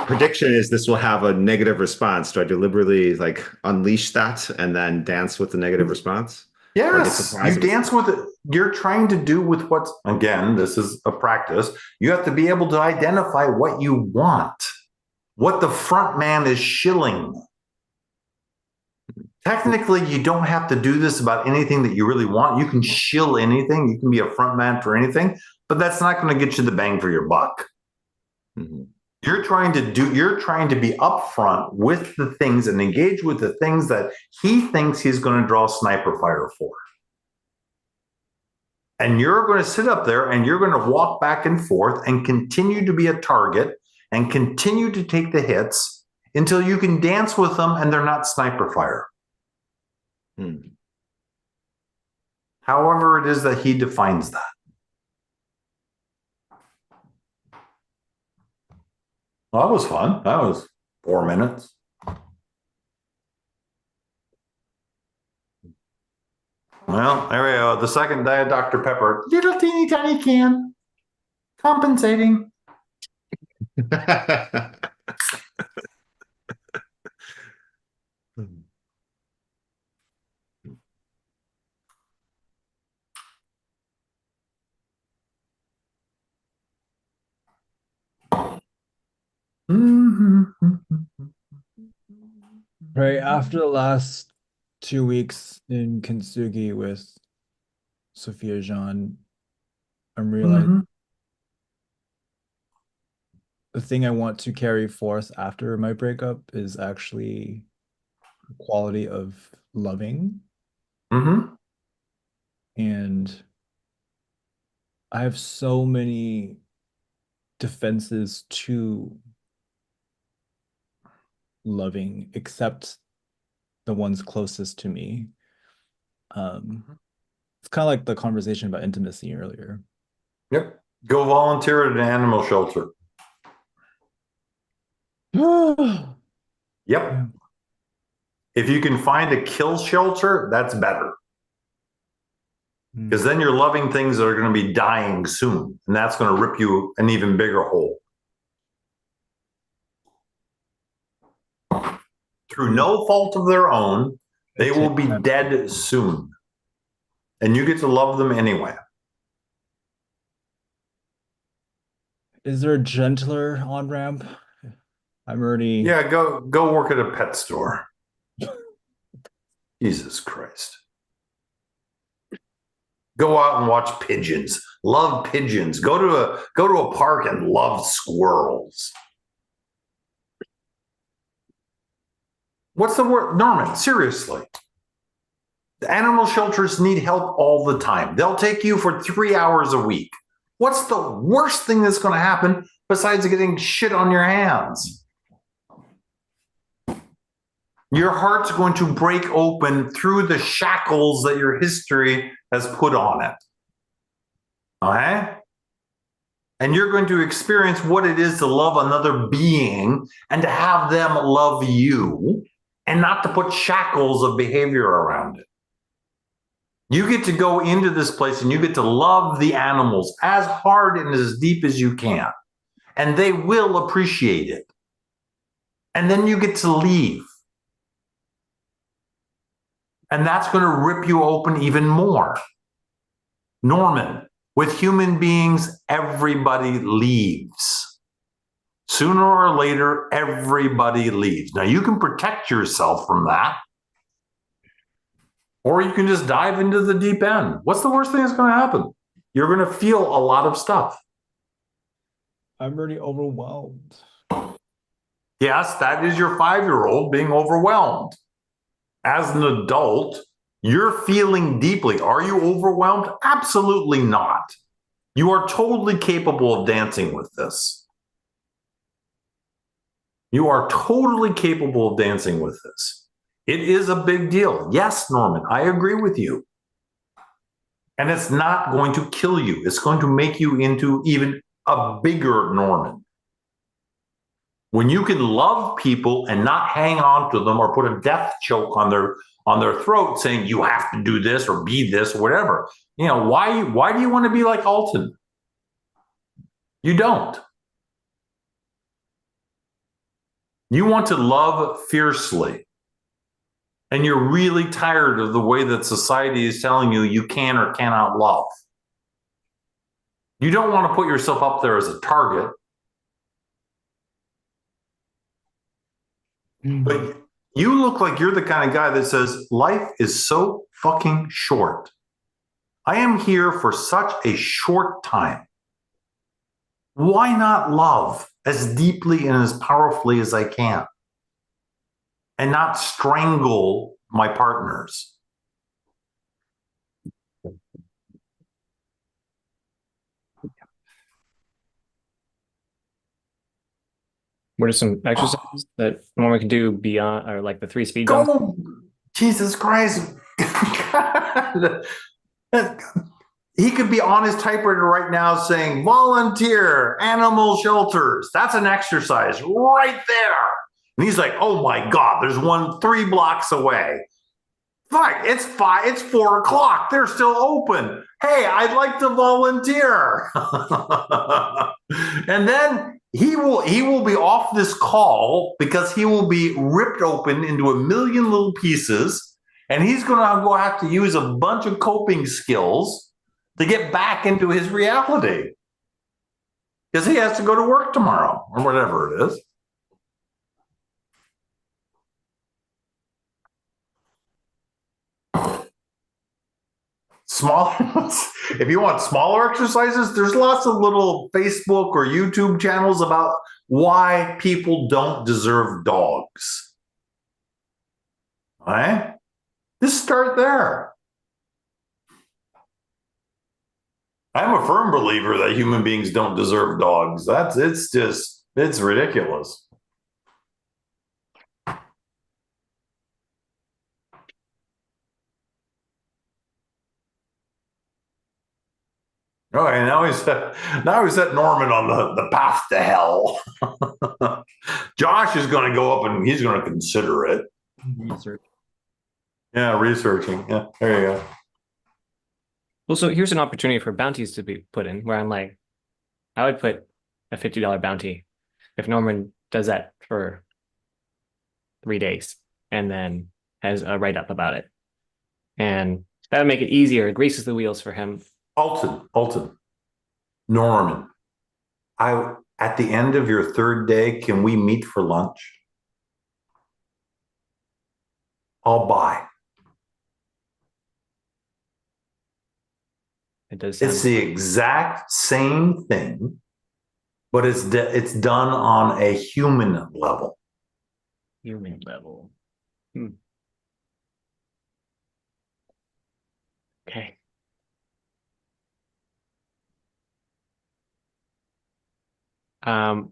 prediction is this will have a negative response, do I deliberately unleash that and then dance with the negative response? Yes, you dance with it. You're trying to do with what's, again, this is a practice. You have to be able to identify what you want, what the front man is shilling. Technically, you don't have to do this about anything that you really want. You can shill anything. You can be a front man for anything, but that's not going to get you the bang for your buck. You're trying to be upfront with the things and engage with the things that he thinks he's going to draw sniper fire for. And you're going to sit up there and you're going to walk back and forth and continue to be a target and continue to take the hits until you can dance with them and they're not sniper fire. However it is that he defines that. Well, that was fun. That was 4 minutes. Well, there we go. The second Diet Dr. Pepper. Little teeny tiny can. Compensating. Right after the last 2 weeks in Kintsugi with Sophia Jean, I'm realizing the thing I want to carry forth after my breakup is actually the quality of loving Mm-hmm. And I have so many defenses to loving, except the ones closest to me. It's kind of like the conversation about intimacy earlier. Yep. Go volunteer at an animal shelter. Yep. Yeah. If you can find a kill shelter, that's better. Because then you're loving things that are going to be dying soon. And that's going to rip you an even bigger hole. Through no fault of their own, they will be dead soon. And you get to love them anyway. Is there a gentler on-ramp? I'm already... Yeah, go work at a pet store. Jesus Christ. Go out and watch pigeons. Love pigeons. Go to a park and love squirrels. What's the word? Norman, seriously. The animal shelters need help all the time. They'll take you for 3 hours a week. What's the worst thing that's going to happen besides getting shit on your hands? Your heart's going to break open through the shackles that your history has put on it. Okay? And you're going to experience what it is to love another being and to have them love you and not to put shackles of behavior around it. You get to go into this place and you get to love the animals as hard and as deep as you can. And they will appreciate it. And then you get to leave. And that's going to rip you open even more. Norman, with human beings, everybody leaves. Sooner or later, everybody leaves. Now, you can protect yourself from that. Or you can just dive into the deep end. What's the worst thing that's going to happen? You're going to feel a lot of stuff. I'm already overwhelmed. Yes, that is your 5-year-old being overwhelmed. As an adult, you're feeling deeply. Are you overwhelmed? Absolutely not. You are totally capable of dancing with this. You are totally capable of dancing with this. It is a big deal. Yes, Norman, I agree with you. And it's not going to kill you. It's going to make you into even a bigger Norman. When you can love people and not hang on to them or put a death choke on their throat saying you have to do this or be this or whatever. You know, why do you want to be like Alton? You don't. You want to love fiercely. And you're really tired of the way that society is telling you you can or cannot love. You don't want to put yourself up there as a target. But you look like you're the kind of guy that says, life is so fucking short. I am here for such a short time. Why not love as deeply and as powerfully as I can? And not strangle my partners. What are some exercises that one can do beyond, or like the 3 speed jumps? Go, Jesus Christ. He could be on his typewriter right now saying, volunteer, animal shelters. That's an exercise right there. And he's like, oh my God, there's one 3 blocks away. Fine, it's 4 o'clock. They're still open. Hey, I'd like to volunteer. And then he will be off this call because he will be ripped open into a million little pieces. And he's going to go have to use a bunch of coping skills to get back into his reality. Because he has to go to work tomorrow or whatever it is. Small, if you want smaller exercises, there's lots of little Facebook or YouTube channels about why people don't deserve dogs. All right? Just start there. I'm a firm believer that human beings don't deserve dogs. It's ridiculous. Okay, now we set Norman on the path to hell. Josh is going to go up and he's going to consider it. Research. Yeah, researching. Yeah, there you go. Well, so here's an opportunity for bounties to be put in where I'm like, I would put a $50 bounty if Norman does that for 3 days and then has a write-up about it. And that would make it easier. It greases the wheels for him. Alton, Norman, at the end of your third day, can we meet for lunch? I'll buy. It does It's the exact same thing, but it's done on a human level. human level. Okay. I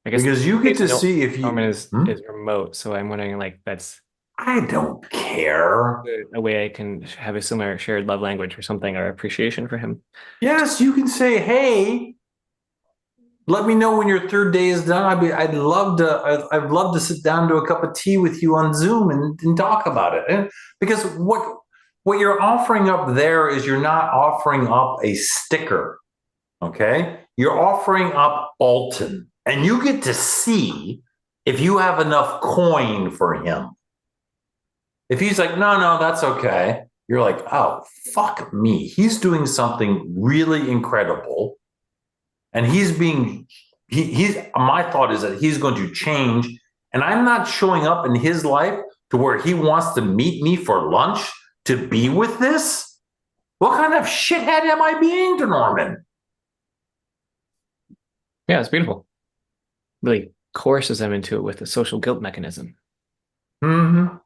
guess Because you get to see if Norman you. is remote, so I'm wondering like that's I don't care. a way I can have a similar shared love language or something or appreciation for him. Yes, you can say, "Hey, let me know when your third day is done. I'd love to sit down to a cup of tea with you on Zoom and talk about it." Because what you're offering up there is you're not offering up a sticker, okay? You're offering up Alton, and you get to see if you have enough coin for him. If he's like, no, that's okay, you're like, oh, fuck me. He's doing something really incredible. And he's my thought is that he's going to change. And I'm not showing up in his life to where he wants to meet me for lunch to be with this. What kind of shithead am I being to Norman? Yeah, it's beautiful. Really coerces them into it with a social guilt mechanism. Mm-hmm.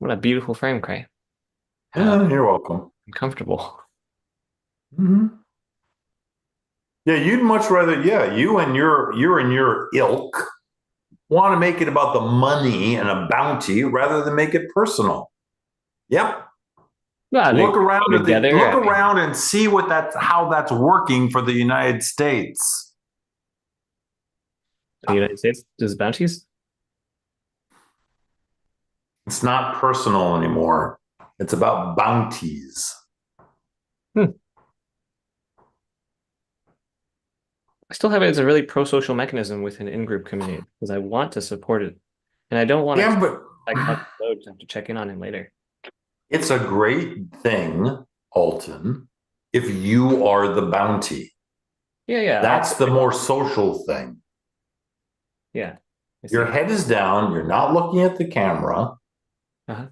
What a beautiful frame, Cray. Yeah, you're welcome. I'm comfortable. Mm-hmm. Yeah, you'd much rather, you and your ilk want to make it about the money and a bounty rather than make it personal. Yep. Yeah, Look around together. around and see how that's working for the United States. The United States does bounties? It's not personal anymore. It's about bounties. I still have it as a really pro-social mechanism within in-group community because I want to support it. And I don't want to but have to check in on him later. it's a great thing, Alton, if you are the bounty. Yeah. That's the more social thing. Yeah. Your head is down. You're not looking at the camera.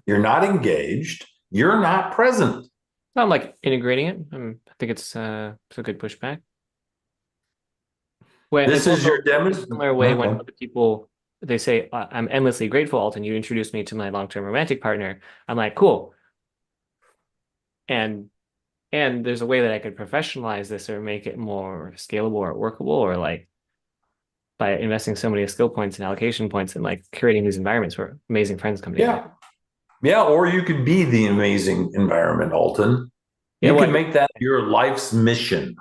You're not engaged. You're not present. I'm like integrating it. I think it's a good pushback. This is your demonstration. Similar way when other people they say, "I'm endlessly grateful, Alton. You introduced me to my long-term romantic partner." I'm like, "Cool." And there's a way that I could professionalize this or make it more scalable or workable, or like by investing so many skill points and allocation points and like creating these environments where amazing friends come together. Yeah, or you could be the amazing environment, Alton. You can make that your life's mission.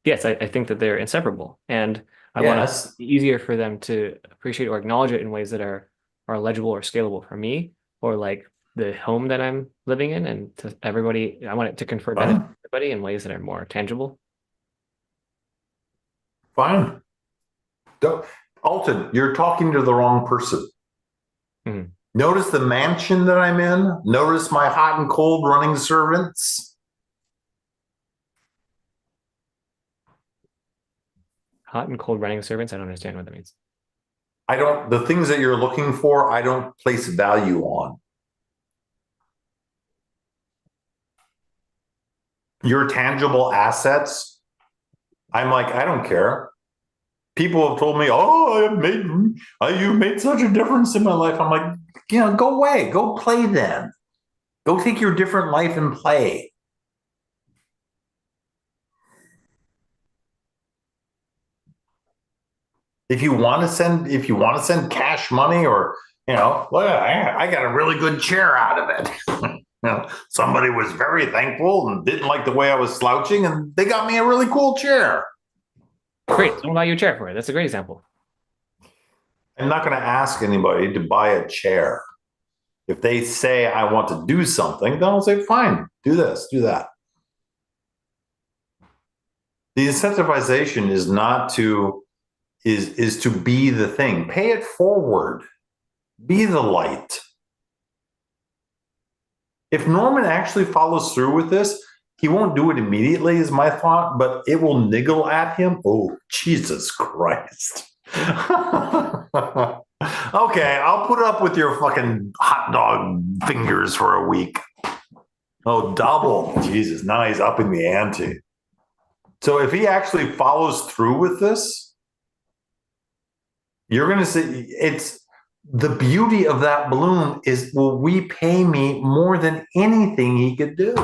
Yes, I think that they're inseparable. And I want it easier for them to appreciate or acknowledge it in ways that are legible or scalable for me, or like the home that I'm living in, and to everybody. I want it to confer benefit to everybody in ways that are more tangible. Fine. Alton, you're talking to the wrong person. Notice the mansion that I'm in. Notice my hot and cold running servants. Hot and cold running servants? I don't understand what that means. The things that you're looking for, I don't place value on. Your tangible assets, I'm like, I don't care. People have told me, "Oh, you've made such a difference in my life." I'm like, go away, go play then. Go take your different life and play. If you want to send cash money, or well, I got a really good chair out of it. Somebody was very thankful and didn't like the way I was slouching, and they got me a really cool chair. Great. Someone buy you a chair for it. That's a great example. I'm not going to ask anybody to buy a chair. If they say I want to do something, then I'll say, fine, do this, do that. The incentivization is not to is to be the thing. Pay it forward. Be the light. If Norman actually follows through with this, he won't do it immediately, is my thought, but it will niggle at him. Oh, Jesus Christ. Okay, I'll put up with your fucking hot dog fingers for a week. Oh, double. Jesus, now he's upping the ante. So if he actually follows through with this, you're going to see it's the beauty of that balloon is, will repay me more than anything he could do.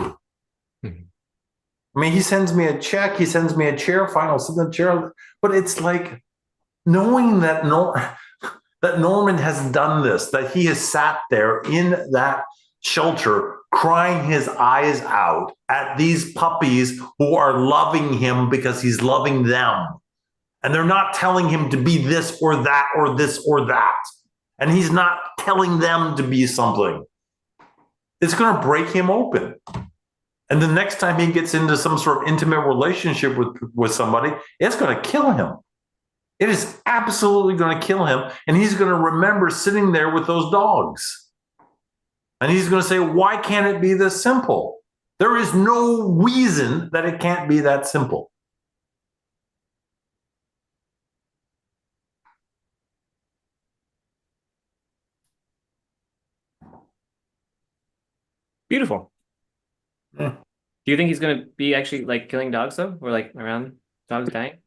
Mhm. I mean, he sends me a check, he sends me a chair, fine, I'll send the chair. But it's like knowing that that Norman has done this, that he has sat there in that shelter crying his eyes out at these puppies who are loving him because he's loving them. And they're not telling him to be this or that or this or that. And he's not telling them to be something. It's going to break him open. And the next time he gets into some sort of intimate relationship with somebody, it's going to kill him. It is absolutely going to kill him. And he's going to remember sitting there with those dogs. And he's going to say, why can't it be this simple? There is no reason that it can't be that simple. Beautiful. Yeah. Do you think he's going to be actually like killing dogs though, or like around dogs dying?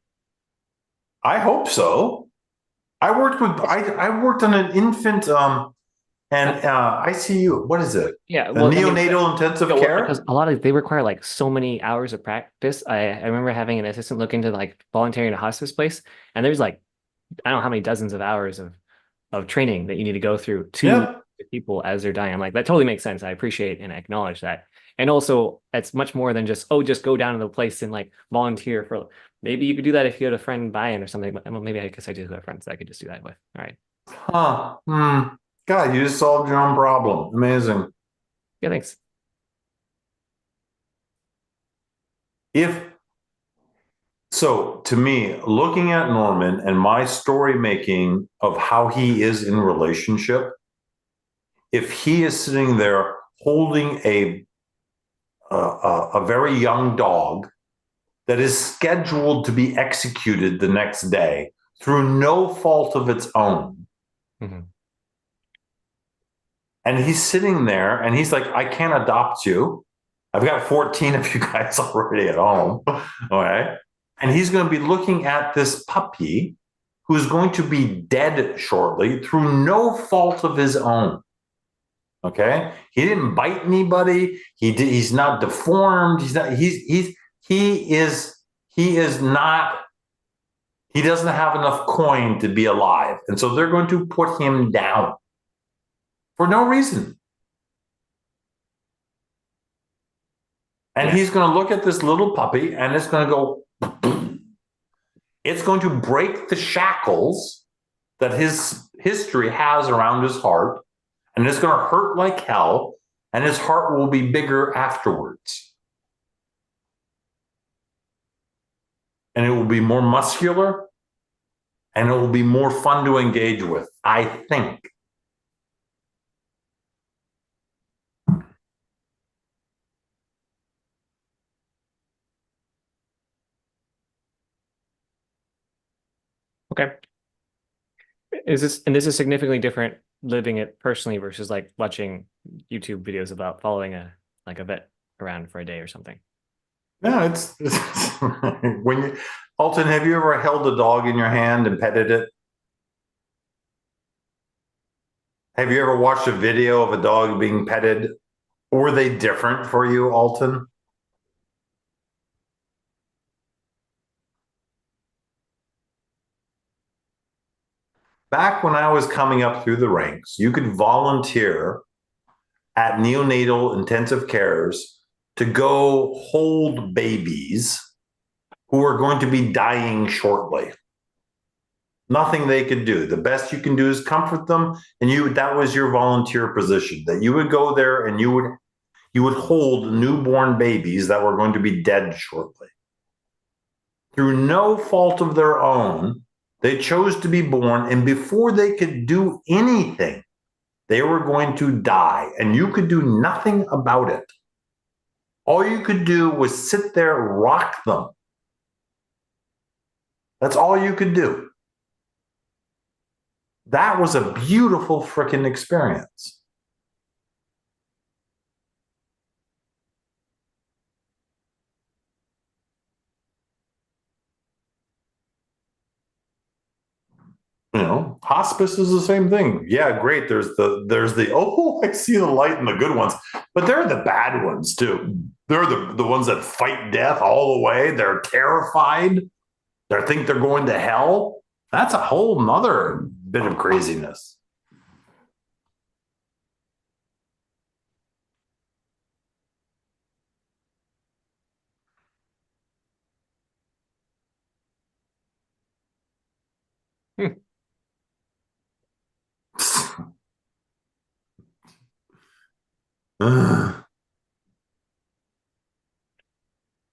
I hope so. I worked on an infant and ICU. What is it? Yeah, A well, I mean, neonatal intensive well, care? because a lot of they require like so many hours of practice. I remember having an assistant look into like volunteering in a hospice place, and there's like I don't know how many dozens of hours of training that you need to go through to Yeah. people as they're dying. I'm like, that totally makes sense. I appreciate and acknowledge that. And also, it's much more than just, oh, just go down to the place and like volunteer for. Maybe you could do that if you had a friend buy-in or something. But well, maybe I guess I do have friends that I could just do that with. All right. Huh. God, you just solved your own problem. Amazing. Yeah, thanks. So to me, looking at Norman and my story making of how he is in relationship, if he is sitting there holding a very young dog that is scheduled to be executed the next day through no fault of its own. Mm-hmm. And he's sitting there and he's like, I can't adopt you. I've got 14 of you guys already at home. All right. And he's going to be looking at this puppy who's going to be dead shortly through no fault of his own. Okay. He didn't bite anybody. He's not deformed. He doesn't have enough coin to be alive. And so they're going to put him down for no reason. And he's going to look at this little puppy and it's going to go, it's going to break the shackles that his history has around his heart. And it's going to hurt like hell. And his heart will be bigger afterwards. And it will be more muscular. And it will be more fun to engage with, I think. Okay. This is significantly different living it personally versus like watching YouTube videos about following a vet around for a day or something. No, it's when Alton, have you ever held a dog in your hand and petted it? Have you ever watched a video of a dog being petted Were they different for you, Alton? Back when I was coming up through the ranks, you could volunteer at neonatal intensive cares to go hold babies who are going to be dying shortly. Nothing they could do. The best you can do is comfort them, and that was your volunteer position. That you would go there and you would hold newborn babies that were going to be dead shortly. Through no fault of their own, they chose to be born, and before they could do anything, they were going to die, and you could do nothing about it. All you could do was sit there, rock them. That's all you could do. That was a beautiful freaking experience. You know, hospice is the same thing. Yeah, great. There's the oh, I see the light in the good ones, but they're the bad ones too. They're the ones that fight death all the way. They're terrified. They think they're going to hell. That's a whole nother bit of craziness.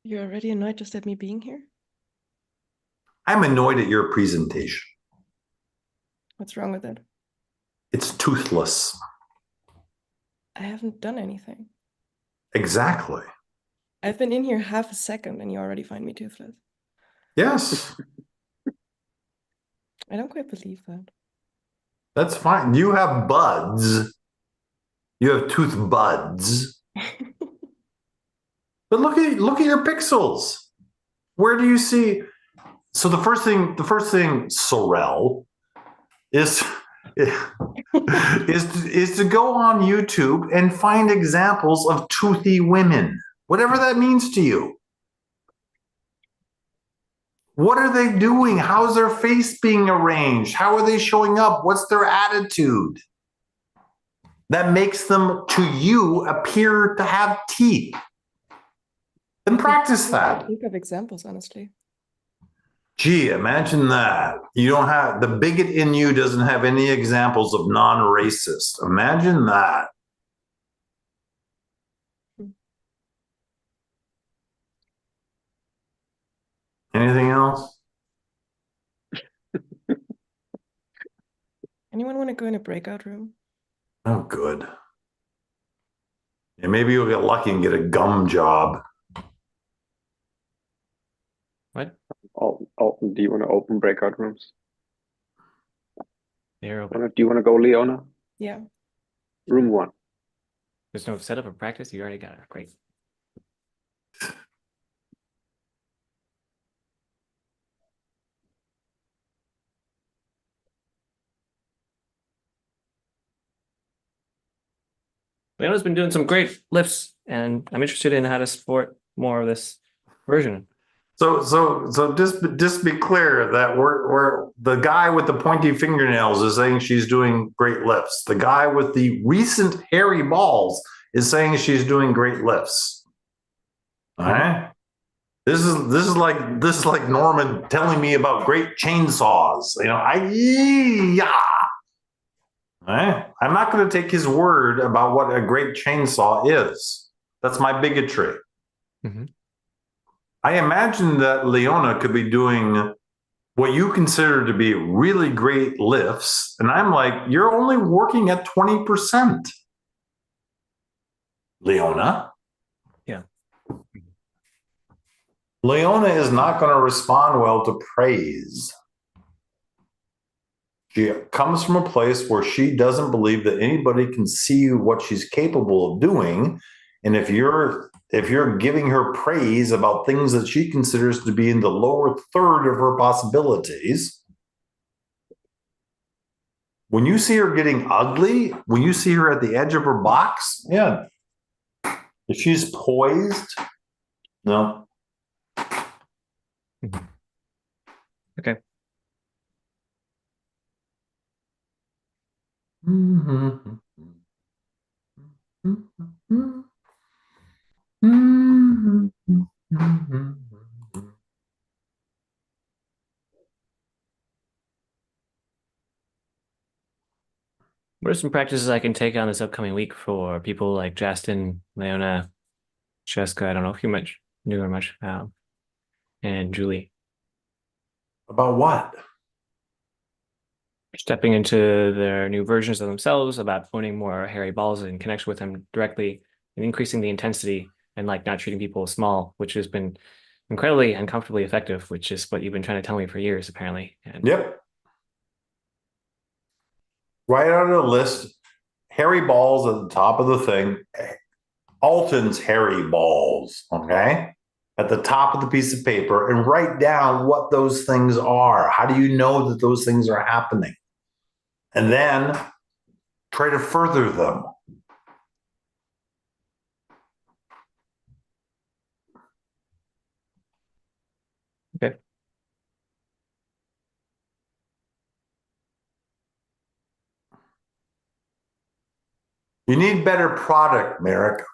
You're already annoyed just at me being here? I'm annoyed at your presentation. What's wrong with it? It's toothless. I haven't done anything. Exactly. I've been in here half a second and you already find me toothless. Yes. I don't quite believe that. That's fine. You have buds. You have tooth buds. But look at your pixels. Where do you see? So the first thing, Sorrel, is to go on YouTube and find examples of toothy women, whatever that means to you. What are they doing? How's their face being arranged? How are they showing up? What's their attitude? That makes them, to you, appear to have teeth. Then practice that. Think of examples, honestly. Gee, imagine that. You don't have, the bigot in you doesn't have any examples of non-racist. Imagine that. Anything else? Anyone want to go in a breakout room? Oh, good. Yeah, maybe you'll get lucky and get a gum job. What? Do you want to open breakout rooms? They're open. Do you want to go, Leona? Yeah. Room 1. There's no setup or practice. You already got it. Great. Leona's been doing some great lifts, and I'm interested in how to support more of this version. So just be clear that we're the guy with the pointy fingernails is saying she's doing great lifts. The guy with the recent hairy balls is saying she's doing great lifts. All right. This is like Norman telling me about great chainsaws. You know, yeah. All right. I'm not going to take his word about what a great chainsaw is. That's my bigotry. Mm-hmm. I imagine that Leona could be doing what you consider to be really great lifts. And I'm like, you're only working at 20%. Leona. Yeah. Leona is not going to respond well to praise. She comes from a place where she doesn't believe that anybody can see what she's capable of doing. And if you're giving her praise about things that she considers to be in the lower third of her possibilities, when you see her getting ugly, when you see her at the edge of her box, yeah, If she's poised, no. Okay. What are some practices I can take on this upcoming week for people like Justin, Leona, Cheska? I don't know if you much knew her much, and Julie. About what? Stepping into their new versions of themselves, about owning more hairy balls in connection with them directly, and increasing the intensity and like not treating people as small, which has been incredibly uncomfortably effective, which is what you've been trying to tell me for years, apparently. And Yep. Write out a list. Hairy balls at the top of the thing. Alton's hairy balls, okay? At the top of the piece of paper, and write down what those things are. How do you know that those things are happening? And then try to further them. okay. You need better product, Merrick.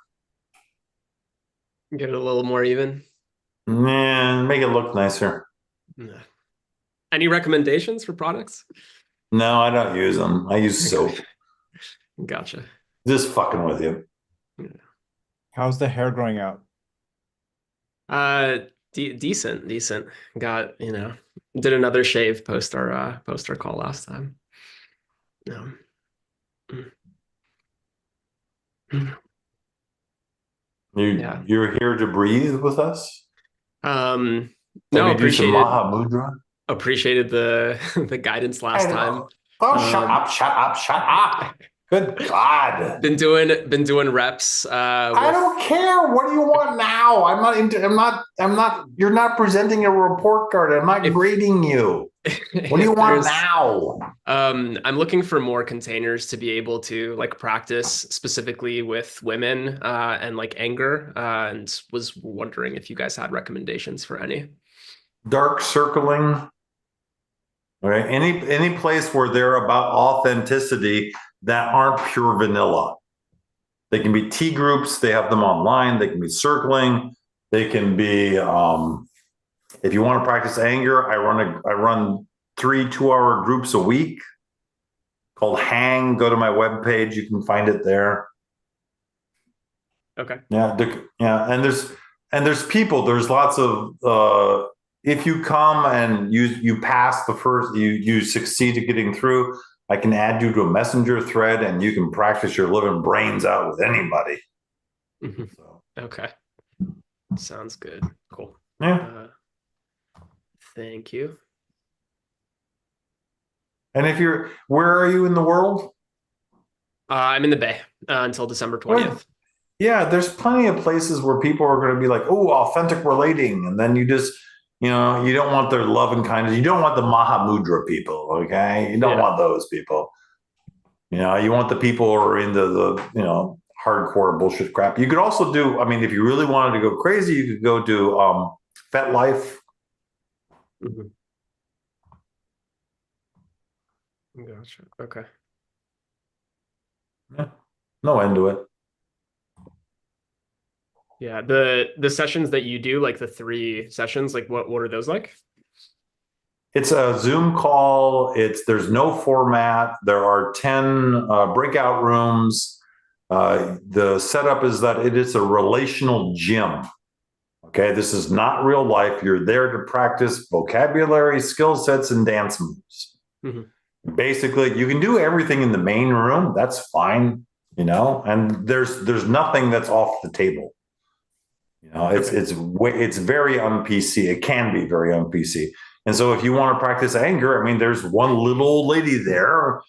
Get it a little more even. Man, make it look nicer. Nah. Any recommendations for products? No, I don't use them. I use soap. Gotcha. Just fucking with you. How's the hair growing out? Decent. Got, did another shave post our call last time. No. Yeah. You're here to breathe with us? No, Do some Maha Mudra? appreciated the the guidance last time. Oh, shut up. Good God. Been doing reps. I don't care. What do you want now? I'm not, you're not presenting a report card. I'm not grading you. What do you want now? I'm looking for more containers to be able to like practice specifically with women and like anger, and was wondering if you guys had recommendations for any. Dark circling. Right. Any place where they're about authenticity that aren't pure vanilla. They can be T groups. They have them online. They can be circling. They can be. If you want to practice anger, I run 3 2-hour groups a week called Hang. Go to my webpage. You can find it there. Okay. Yeah. And there's people. There's lots of. If you come and you pass the first, you succeed at getting through, I can add you to a messenger thread and you can practice your living brains out with anybody. Mm-hmm. So. Okay. Sounds good. Cool. Yeah. Thank you. And where are you in the world? I'm in the Bay until December 20th. Yeah, there's plenty of places where people are going to be like, oh, authentic relating. And then you just, you don't want their love and kindness. You don't want the Mahamudra people, okay? You don't want those people. You want the people who are into the, hardcore bullshit crap. You could also do, if you really wanted to go crazy, you could go do FetLife. Mm-hmm. Gotcha. Okay. Yeah. No end to it. Yeah, the sessions that you do, like the 3 sessions, like what are those like? It's a Zoom call. There's no format. There are 10 breakout rooms. The setup is that it is a relational gym. Okay, this is not real life. You're there to practice vocabulary, skill sets, and dance moves. Mm-hmm. Basically, you can do everything in the main room. That's fine, and there's nothing that's off the table. It's very un-PC. It can be very un-PC. And so if you want to practice anger, there's one little old lady there,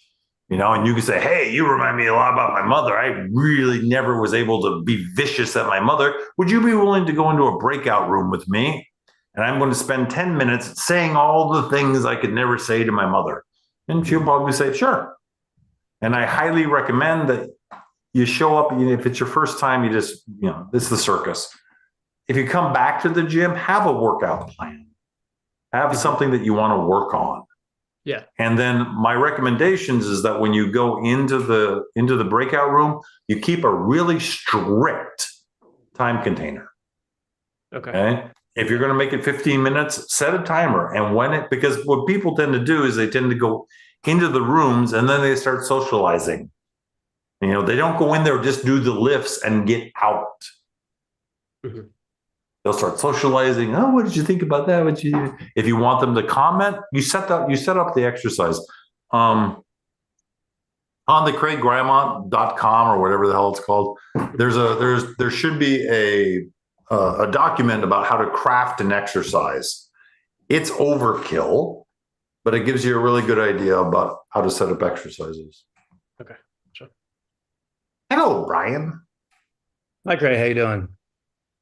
and you can say, hey, you remind me a lot about my mother. I really never was able to be vicious at my mother. Would you be willing to go into a breakout room with me? And I'm going to spend 10 minutes saying all the things I could never say to my mother. And she'll probably say, sure. And I highly recommend that you show up, if it's your first time, you just, this is the circus. If you come back to the gym, have a workout plan. Have something that you want to work on. Yeah. And then my recommendations is that when you go into the breakout room, you keep a really strict time container. Okay. If you're going to make it 15 minutes, set a timer. And because what people tend to do is they tend to go into the rooms and then they start socializing. They don't go in there, just do the lifts and get out. Mm-hmm. They'll start socializing. Oh, what did you think about that? If you want them to comment, you set up the exercise. On the craiggrandma.com or whatever the hell it's called, there should be a document about how to craft an exercise. It's overkill, but it gives you a really good idea about how to set up exercises. Okay, sure. Hello, Brian. Hi, Craig. How you doing?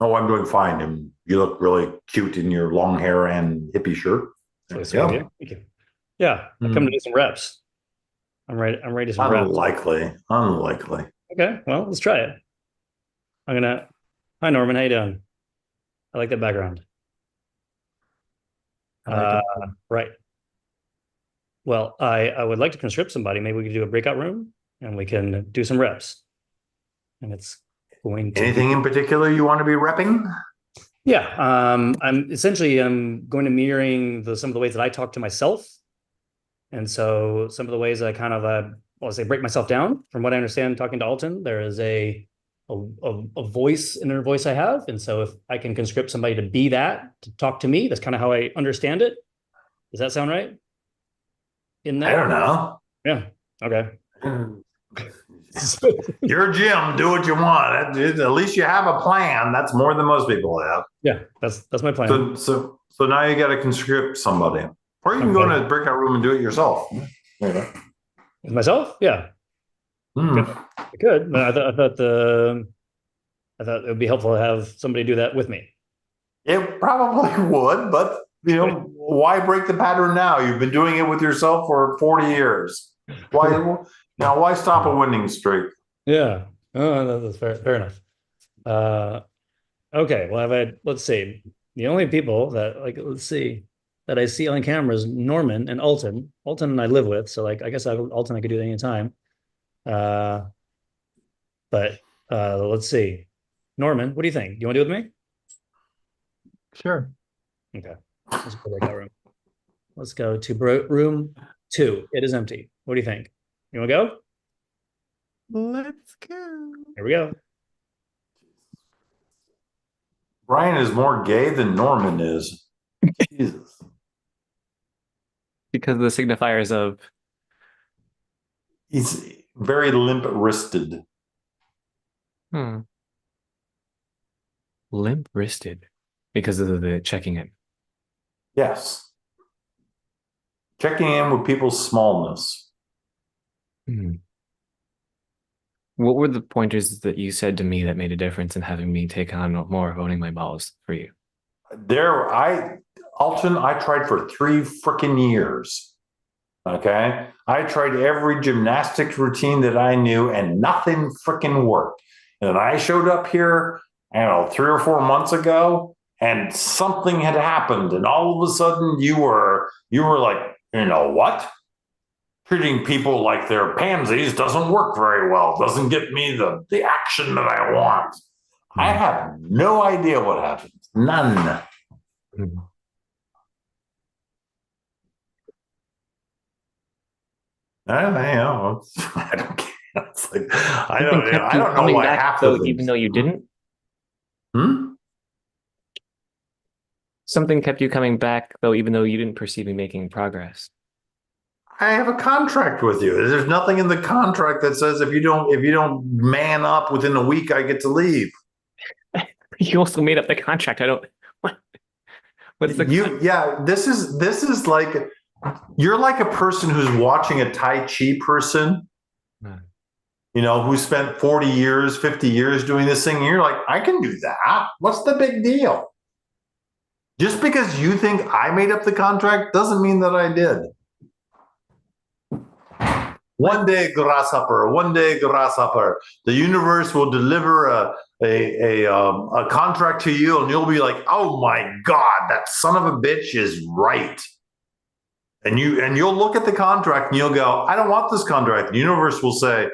Oh, I'm doing fine. And you look really cute in your long hair and hippie shirt. Thank you. Yeah, I come to do some reps. I'm ready to do some reps. Unlikely. Okay, well, let's try it. Hi, Norman. How you doing? I like that background. Right. Well, I would like to conscript somebody. Maybe we could do a breakout room and we can do some reps. And it's going to anything in particular you want to be repping? Yeah, I'm going to mirroring some of the ways that I talk to myself. And so some of the ways I kind of, break myself down. From what I understand, talking to Alton, there is a voice, inner voice I have. And so if I can conscript somebody to be that, to talk to me, that's kind of how I understand it. Does that sound right? I don't know. Yeah. Okay. You're Jim. Do what you want. At least you have a plan. That's more than most people have. Yeah, that's my plan. So now you got to conscript somebody, or you can go in a breakout room and do it yourself. Yeah. Myself? Yeah. I could, but I thought it would be helpful to have somebody do that with me. It probably would, but why break the pattern now? You've been doing it with yourself for 40 years. Why stop a winning streak? Yeah. Oh, that's fair enough. Okay. Well, let's see. The only people that that I see on camera is Norman and Alton. Alton and I live with, so I guess Alton I could do it anytime. But let's see. Norman, what do you think? You want to do it with me? Sure. Okay. Let's go breakout room. Let's go to room 2. It is empty. What do you think? You want to go? Let's go. Here we go. Brian is more gay than Norman is. Jesus. Because of the signifiers of... He's very limp-wristed. Limp-wristed. Because of the checking in. Yes. Checking in with people's smallness. What were the pointers that you said to me that made a difference in having me take on more of owning my balls for you? Alton, I tried for 3 freaking years. Okay. I tried every gymnastics routine that I knew and nothing freaking worked. And I showed up here, 3 or 4 months ago, and something had happened. And all of a sudden you were like, what? Treating people like they're pansies doesn't work very well. Doesn't get me the action that I want. I have no idea what happened. None. I don't care. It's like, I don't know why half of them. Even though you didn't? Something kept you coming back, though, even though you didn't perceive me making progress. I have a contract with you. There's nothing in the contract that says if you don't man up within a week, I get to leave. You also made up the contract. I don't. What's the? Yeah. This is like you're like a person who's watching a Tai Chi person. Who spent 40 years, 50 years doing this thing. And you're like, I can do that. What's the big deal? Just because you think I made up the contract doesn't mean that I did. One day, grasshopper. One day, grasshopper. The universe will deliver a contract to you, and you'll be like, "Oh my god, that son of a bitch is right." And you'll look at the contract and you'll go, "I don't want this contract." The universe will say,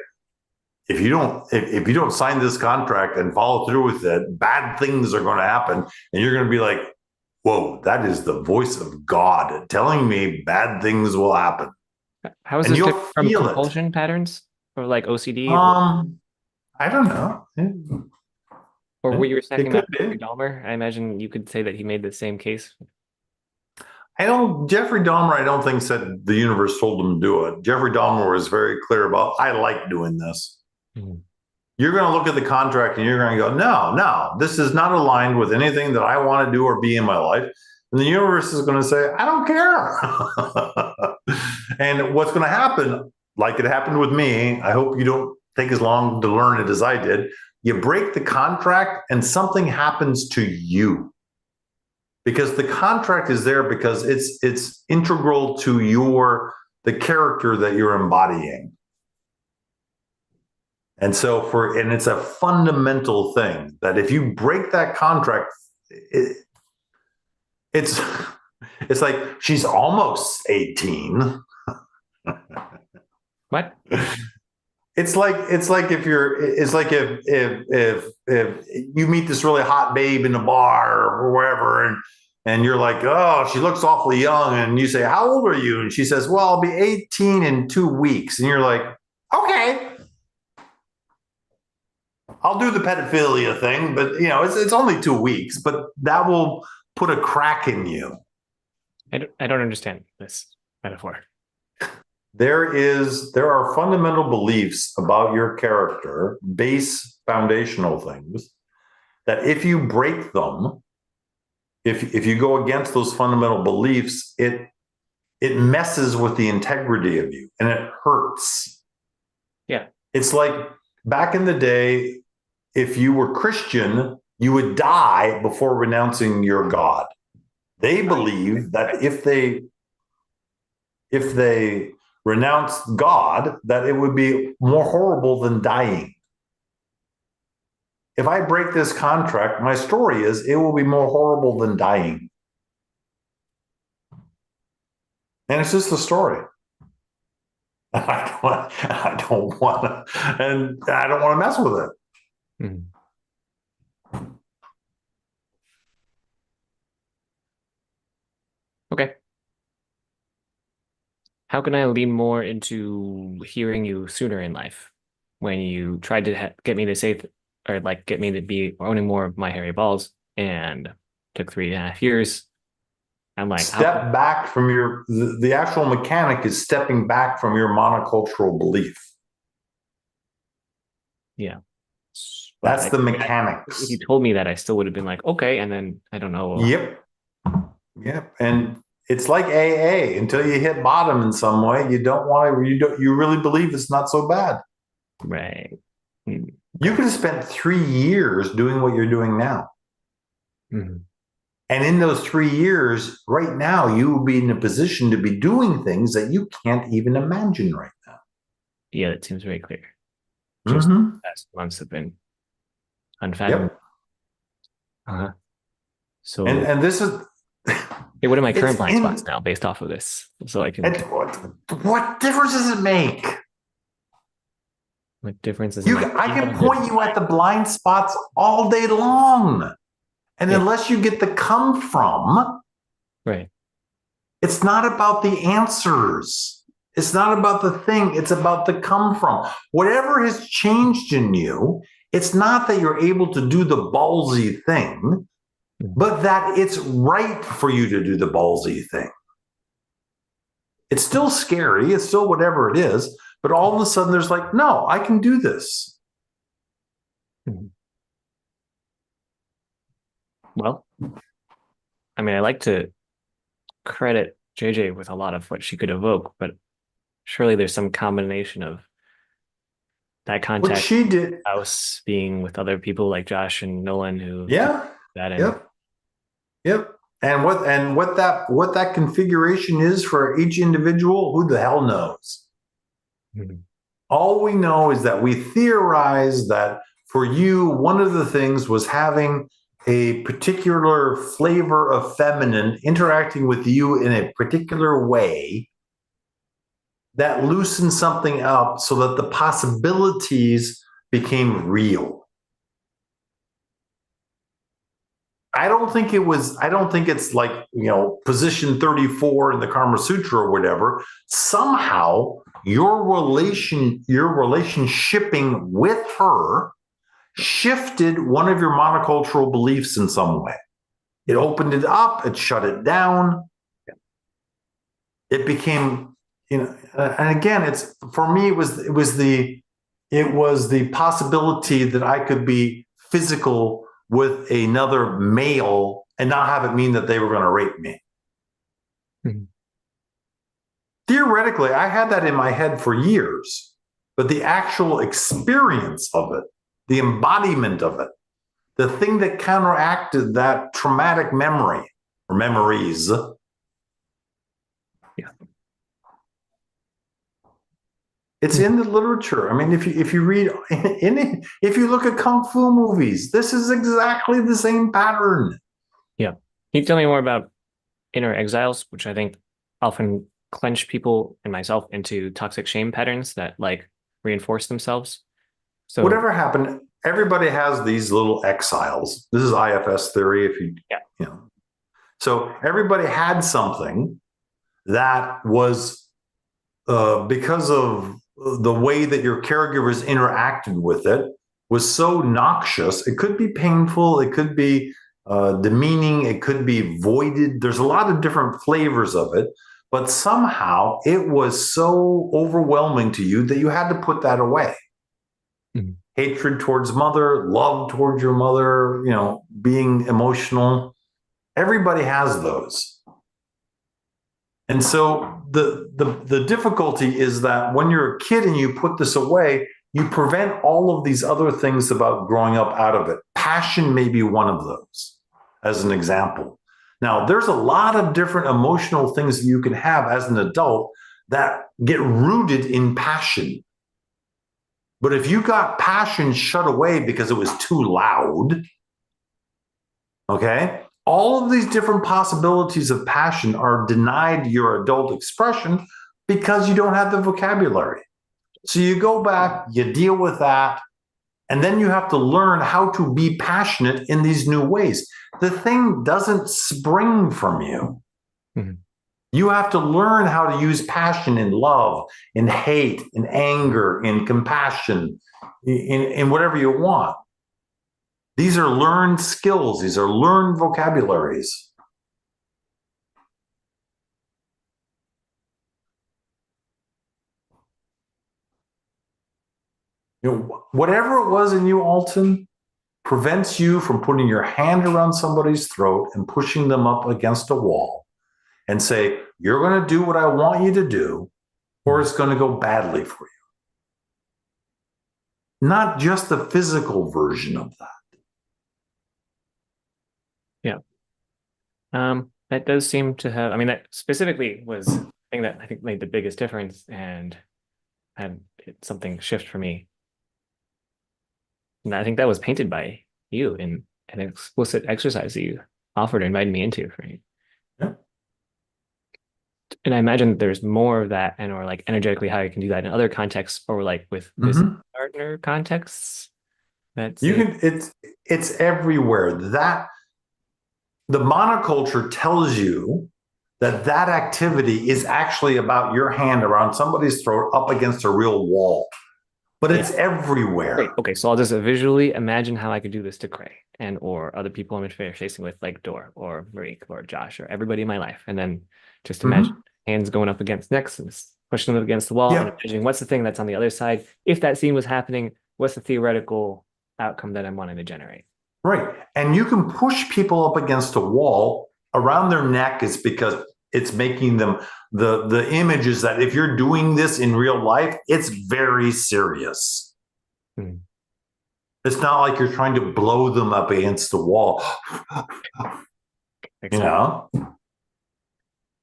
if you don't sign this contract and follow through with it, bad things are going to happen, and you're going to be like, "Whoa, that is the voice of God telling me bad things will happen." How is And this you'll different from feel it. compulsion patterns or like OCD? I don't know. Or what you were It talking could about be. Jeffrey Dahmer? I imagine you could say that he made the same case. Jeffrey Dahmer, I don't think said the universe told him to do it. Jeffrey Dahmer was very clear about, I like doing this. You're going to look at the contract and you're going to go, no, this is not aligned with anything that I want to do or be in my life. And the universe is going to say, I don't care. And what's going to happen, like it happened with me, I hope you don't take as long to learn it as I did. You break the contract and something happens to you. Because the contract is there because it's integral to the character that you're embodying. And so it's a fundamental thing that if you break that contract, it's like she's almost 18. What? It's like if you meet this really hot babe in a bar or wherever, and you're like, oh, she looks awfully young, and you say, how old are you? And she says, well, I'll be 18 in 2 weeks. And you're like, okay, I'll do the pedophilia thing, but it's only 2 weeks, but that will put a crack in you. I don't understand this metaphor. There are fundamental beliefs about your character, base foundational things, that if you break them, if you go against those fundamental beliefs, it messes with the integrity of you and it hurts. Yeah. It's like back in the day, if you were Christian, you would die before renouncing your God. They believe that if they renounced God, that it would be more horrible than dying. If I break this contract, my story is it will be more horrible than dying. And it's just a story. I don't want to mess with it. Okay. How can I lean more into hearing you sooner in life? When you tried to get me to say, or like get me to be owning more of my hairy balls, and took 3.5 years. I'm like, step back from the actual mechanic is stepping back from your monocultural belief. Yeah. That's the mechanics. If you told me that, I still would have been like, okay, and then I don't know. Yep. And it's like AA. Until you hit bottom in some way, you really believe it's not so bad. Right. You could have spent 3 years doing what you're doing now. And in those 3 years, right now, you will be in a position to be doing things that you can't even imagine right now. Yeah, that seems very clear. Just the past months have been unfathomable. Yep. So, and this is hey, what are my current blind spots now based off of this? So I can. What difference does it make? What difference is I can point you at the blind spots all day long. And unless you get the come from, right? It's not about the answers. It's not about the thing. It's about the come from. Whatever has changed in you, it's not that you're able to do the ballsy thing, but that it's right for you to do the ballsy thing. It's still scary. It's still whatever it is. But all of a sudden there's like, no, I can do this. Well, I mean, I like to credit JJ with a lot of what she could evoke, but surely there's some combination of that contact. What she did, house being with other people like Josh and Nolan who Yep. And what that configuration is for each individual, who the hell knows? Mhm. All we know is that we theorize that for you, one of the things was having a particular flavor of feminine interacting with you in a particular way that loosened something up so that the possibilities became real. I don't think it's like, position 34 in the Kama Sutra or whatever. Somehow your relationshiping with her shifted one of your monocultural beliefs in some way. It opened it up, it shut it down. It became, and again, it's for me, it was the possibility that I could be physical with another male and not have it mean that they were going to rape me. Mhm. Theoretically, I had that in my head for years, but the actual experience of it, the embodiment of it, the thing that counteracted that traumatic memory or memories. Yeah. It's in the literature. I mean, if you read if you look at kung fu movies, this is exactly the same pattern. Yeah. Can you tell me more about inner exiles, which I think often clench people and myself into toxic shame patterns that like reinforce themselves? So Whatever happened, everybody has these little exiles. This is IFS theory. So everybody had something that was because of the way that your caregivers interacted with it was so noxious. It could be painful. It could be demeaning. It could be voided. There's a lot of different flavors of it, but somehow it was so overwhelming to you that you had to put that away. Mhm. Hatred towards mother, love towards your mother, being emotional. Everybody has those. And so the difficulty is that when you're a kid and you put this away, you prevent all of these other things about growing up out of it. Passion may be one of those, as an example. Now, there's a lot of different emotional things that you can have as an adult that get rooted in passion. But if you got passion shut away because it was too loud, okay, all of these different possibilities of passion are denied your adult expression because you don't have the vocabulary. So you go back, you deal with that, and then you have to learn how to be passionate in these new ways. The thing doesn't spring from you. Mhm. You have to learn how to use passion in love, in hate, in anger, in compassion, in whatever you want. These are learned skills. These are learned vocabularies. Whatever it was in you, Alton, prevents you from putting your hand around somebody's throat and pushing them up against a wall and say, you're going to do what I want you to do, or it's going to go badly for you. Not just the physical version of that. yeah. That does seem to have, I mean, that specifically was the thing that I think made the biggest difference and had something shift for me. And I think that was painted by you in an explicit exercise that you offered and invited me into, right? Yeah. And I imagine there's more of that, and or like energetically how you can do that in other contexts, or like with business partner contexts. That's You can, it's everywhere. That the monoculture tells you that activity is actually about your hand around somebody's throat up against a real wall. But it's everywhere. Great. Okay, so I'll just visually imagine how I could do this to Cray and or other people I'm interfacing with, like Dor or Marique or Josh or everybody in my life, and then just imagine hands going up against necks and pushing them up against the wall and imagining what's the thing that's on the other side. If that scene was happening, what's the theoretical outcome that I'm wanting to generate? Right, and you can push people up against a wall around their neck is because it's making them the image is that if you're doing this in real life, it's very serious. It's not like you're trying to blow them up against the wall. You know?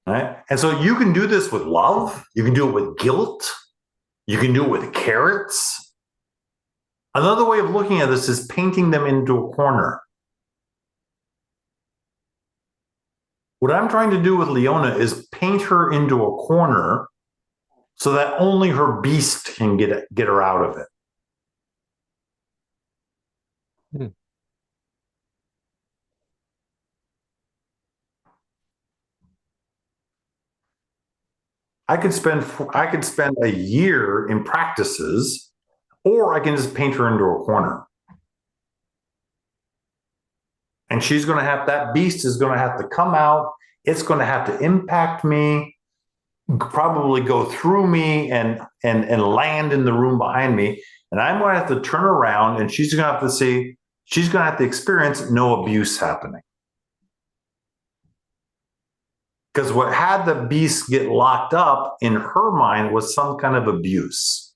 Right? And so you can do this with love. You can do it with guilt. You can do it with carrots. Another way of looking at this is painting them into a corner. What I'm trying to do with Leona is paint her into a corner so that only her beast can get her out of it. I could spend a year in practices, or I can just paint her into a corner. And she's going to have, that beast is going to have to come out. It's going to have to impact me, probably go through me and land in the room behind me. And I'm going to have to turn around, and she's going to have to see, she's going to have to experience no abuse happening. Because what had the beast get locked up in her mind was some kind of abuse,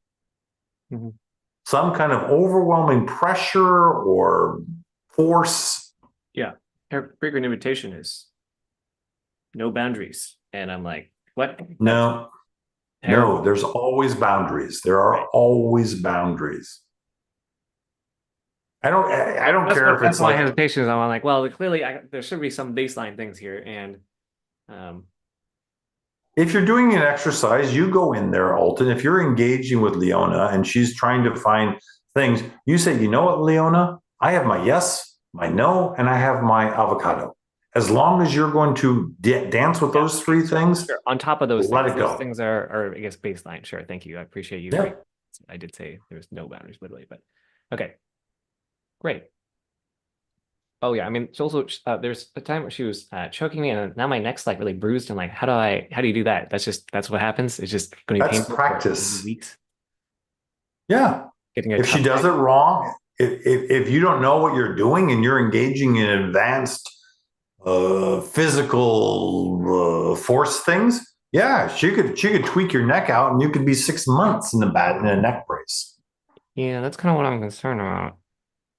some kind of overwhelming pressure or force. Yeah. Her frequent invitation is no boundaries. And I'm like, what? No, no, there's always boundaries. There are always boundaries. I don't care if it's my like hesitation is. I'm like, well, clearly there should be some baseline things here. And if you're doing an exercise, you go in there, Alton. If you're engaging with Leona and she's trying to find things, you say, you know what, Leona, I have my yes, my no, and I have my avocado. As long as you're going to dance with those three things, sure. On top of those let things, it go. Those things are, I guess, baseline. Sure. Thank you. I appreciate you. Yeah. I did say there's no boundaries, literally, but okay. Great. Oh yeah, I mean, it's also there's a time where she was choking me, and now my neck's like really bruised. And like, how do you do that? That's what happens. It's just going to be That's painful practice. for weeks. Yeah. If she does it wrong, if you don't know what you're doing and you're engaging in advanced physical force things, yeah, she could tweak your neck out, and you could be 6 months in a neck brace. Yeah, that's kind of what I'm concerned about.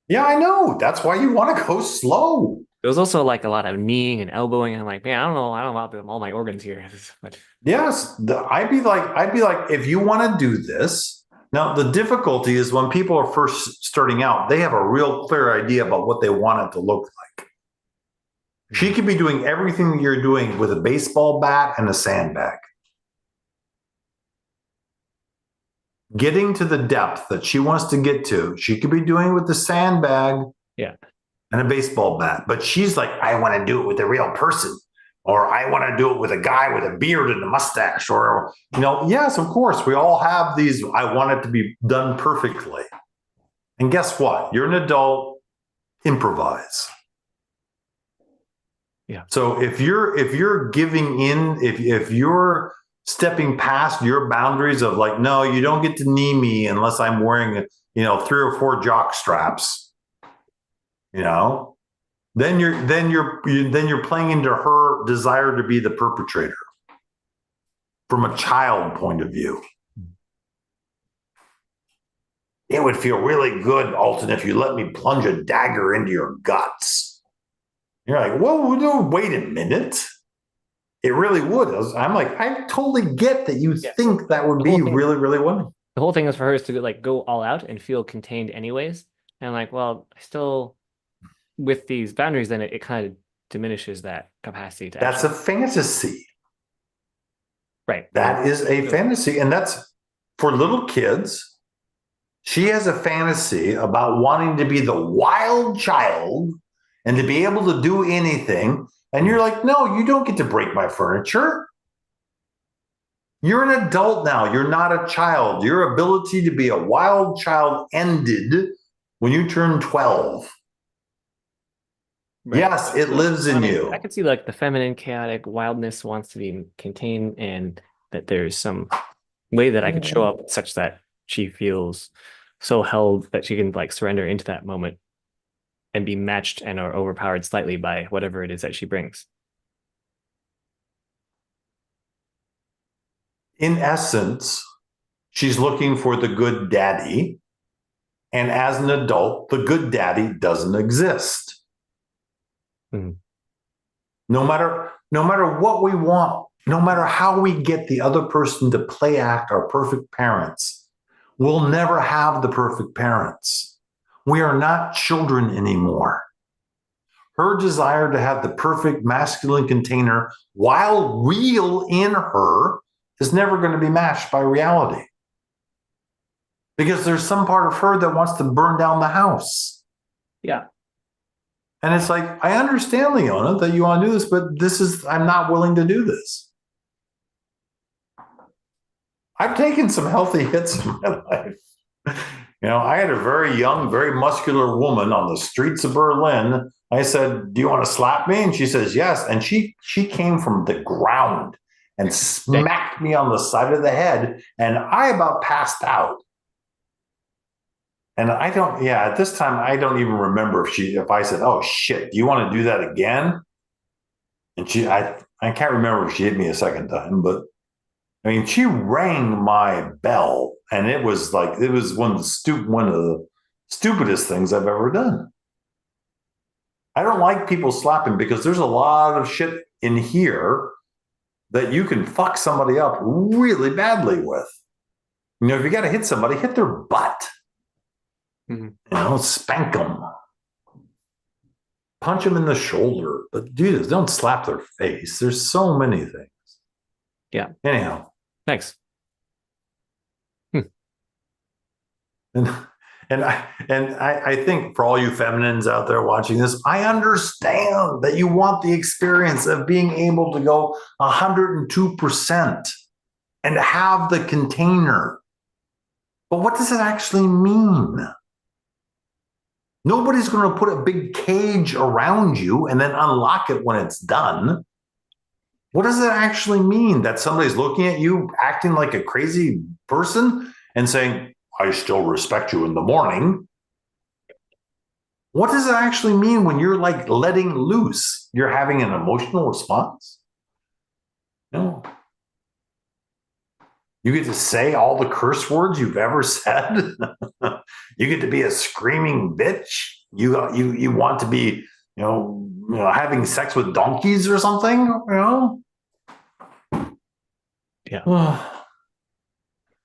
Yeah, I know. That's why you want to go slow. There was also like a lot of kneeing and elbowing. And I'm like, man, I don't know about all my organs here. But yes, I'd be like, if you want to do this. Now, the difficulty is when people are first starting out, they have a real clear idea about what they want it to look like. She could be doing everything that you're doing with a baseball bat and a sandbag. Getting to the depth that she wants to get to, she could be doing with the sandbag, and a baseball bat. But she's like, I want to do it with a real person, or I want to do it with a guy with a beard and a mustache, or yes, of course, we all have these. I want it to be done perfectly. And guess what? You're an adult. Improvise. Yeah. So if you're giving in, if you're stepping past your boundaries of like, no, you don't get to knee me unless I'm wearing 3 or 4 jock straps, then you're playing into her desire to be the perpetrator from a child point of view. It would feel really good, Alton, if you let me plunge a dagger into your guts. You're like, whoa, no, wait a minute. It really would. I'm like, I totally get that you think that would be really, really wonderful. The whole thing is for her is to like go all out and feel contained anyways. And I'm like, well, I still, with these boundaries, then it kind of diminishes that capacity to. That's a fantasy. Right. That is a fantasy. And that's for little kids. She has a fantasy about wanting to be the wild child and to be able to do anything. And you're like, no, you don't get to break my furniture. You're an adult now. You're not a child. Your ability to be a wild child ended when you turn 12. Right. Yes, it lives in you. I can see like the feminine chaotic wildness wants to be contained, and that there's some way that I could show up such that she feels so held that she can like surrender into that moment and be matched and or overpowered slightly by whatever it is that she brings. In essence, she's looking for the good daddy. And as an adult, the good daddy doesn't exist. No matter what we want, no matter how we get the other person to play act our perfect parents, We'll never have the perfect parents. We are not children anymore. Her desire to have the perfect masculine container, while real in her, is never going to be matched by reality. Because there's some part of her that wants to burn down the house. Yeah. And it's like, I understand, Leona, that you want to do this, but I'm not willing to do this. I've taken some healthy hits in my life. I had a very young, very muscular woman on the streets of Berlin. I said, "Do you want to slap me?" And she says, "Yes." And she came from the ground and smacked me on the side of the head, and I about passed out. And at this time, I don't even remember if I said, "Oh shit, do you want to do that again?" And I can't remember if she hit me a second time, but I mean, she rang my bell, and it was one of the stupidest things I've ever done. I don't like people slapping because there's a lot of shit in here that you can fuck somebody up really badly with. If you got to hit somebody, hit their butt. Spank them. Punch them in the shoulder. But Jesus, don't slap their face. There's so many things. Yeah. Anyhow. Thanks. And I think for all you feminines out there watching this, I understand that you want the experience of being able to go 102% and have the container. But what does it actually mean? Nobody's going to put a big cage around you and then unlock it when it's done. What does it actually mean that somebody's looking at you acting like a crazy person and saying, "I still respect you in the morning"? What does it actually mean when you're like letting loose? You're having an emotional response? No. You get to say all the curse words you've ever said. You get to be a screaming bitch. You want to be, having sex with donkeys or something, Yeah.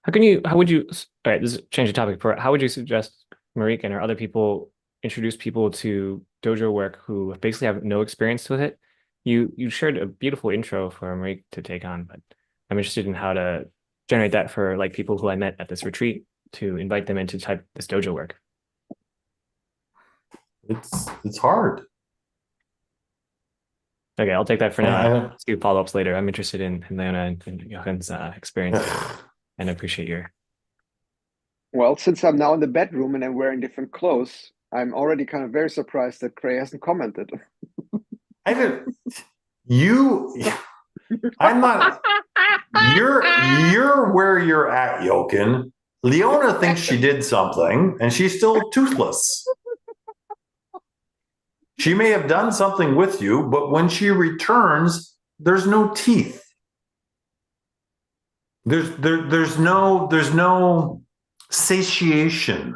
How would you, all right, this is change the topic for, how would you suggest Marique and or other people introduce people to dojo work who basically have no experience with it? You shared a beautiful intro for Marique to take on, but I'm interested in how to generate that for like people who I met at this retreat to invite them into type this dojo work. It's hard. Okay, I'll take that for now. I'll do follow-ups later. I'm interested in Leona and Jochen's experience and appreciate your. Well, since I'm now in the bedroom and I'm wearing different clothes, I'm already kind of very surprised that Gray hasn't commented. I didn't. I'm not. You're where you're at, Jochen. Leona thinks she did something, and she's still toothless. She may have done something with you, but when she returns, there's no teeth. There's no satiation.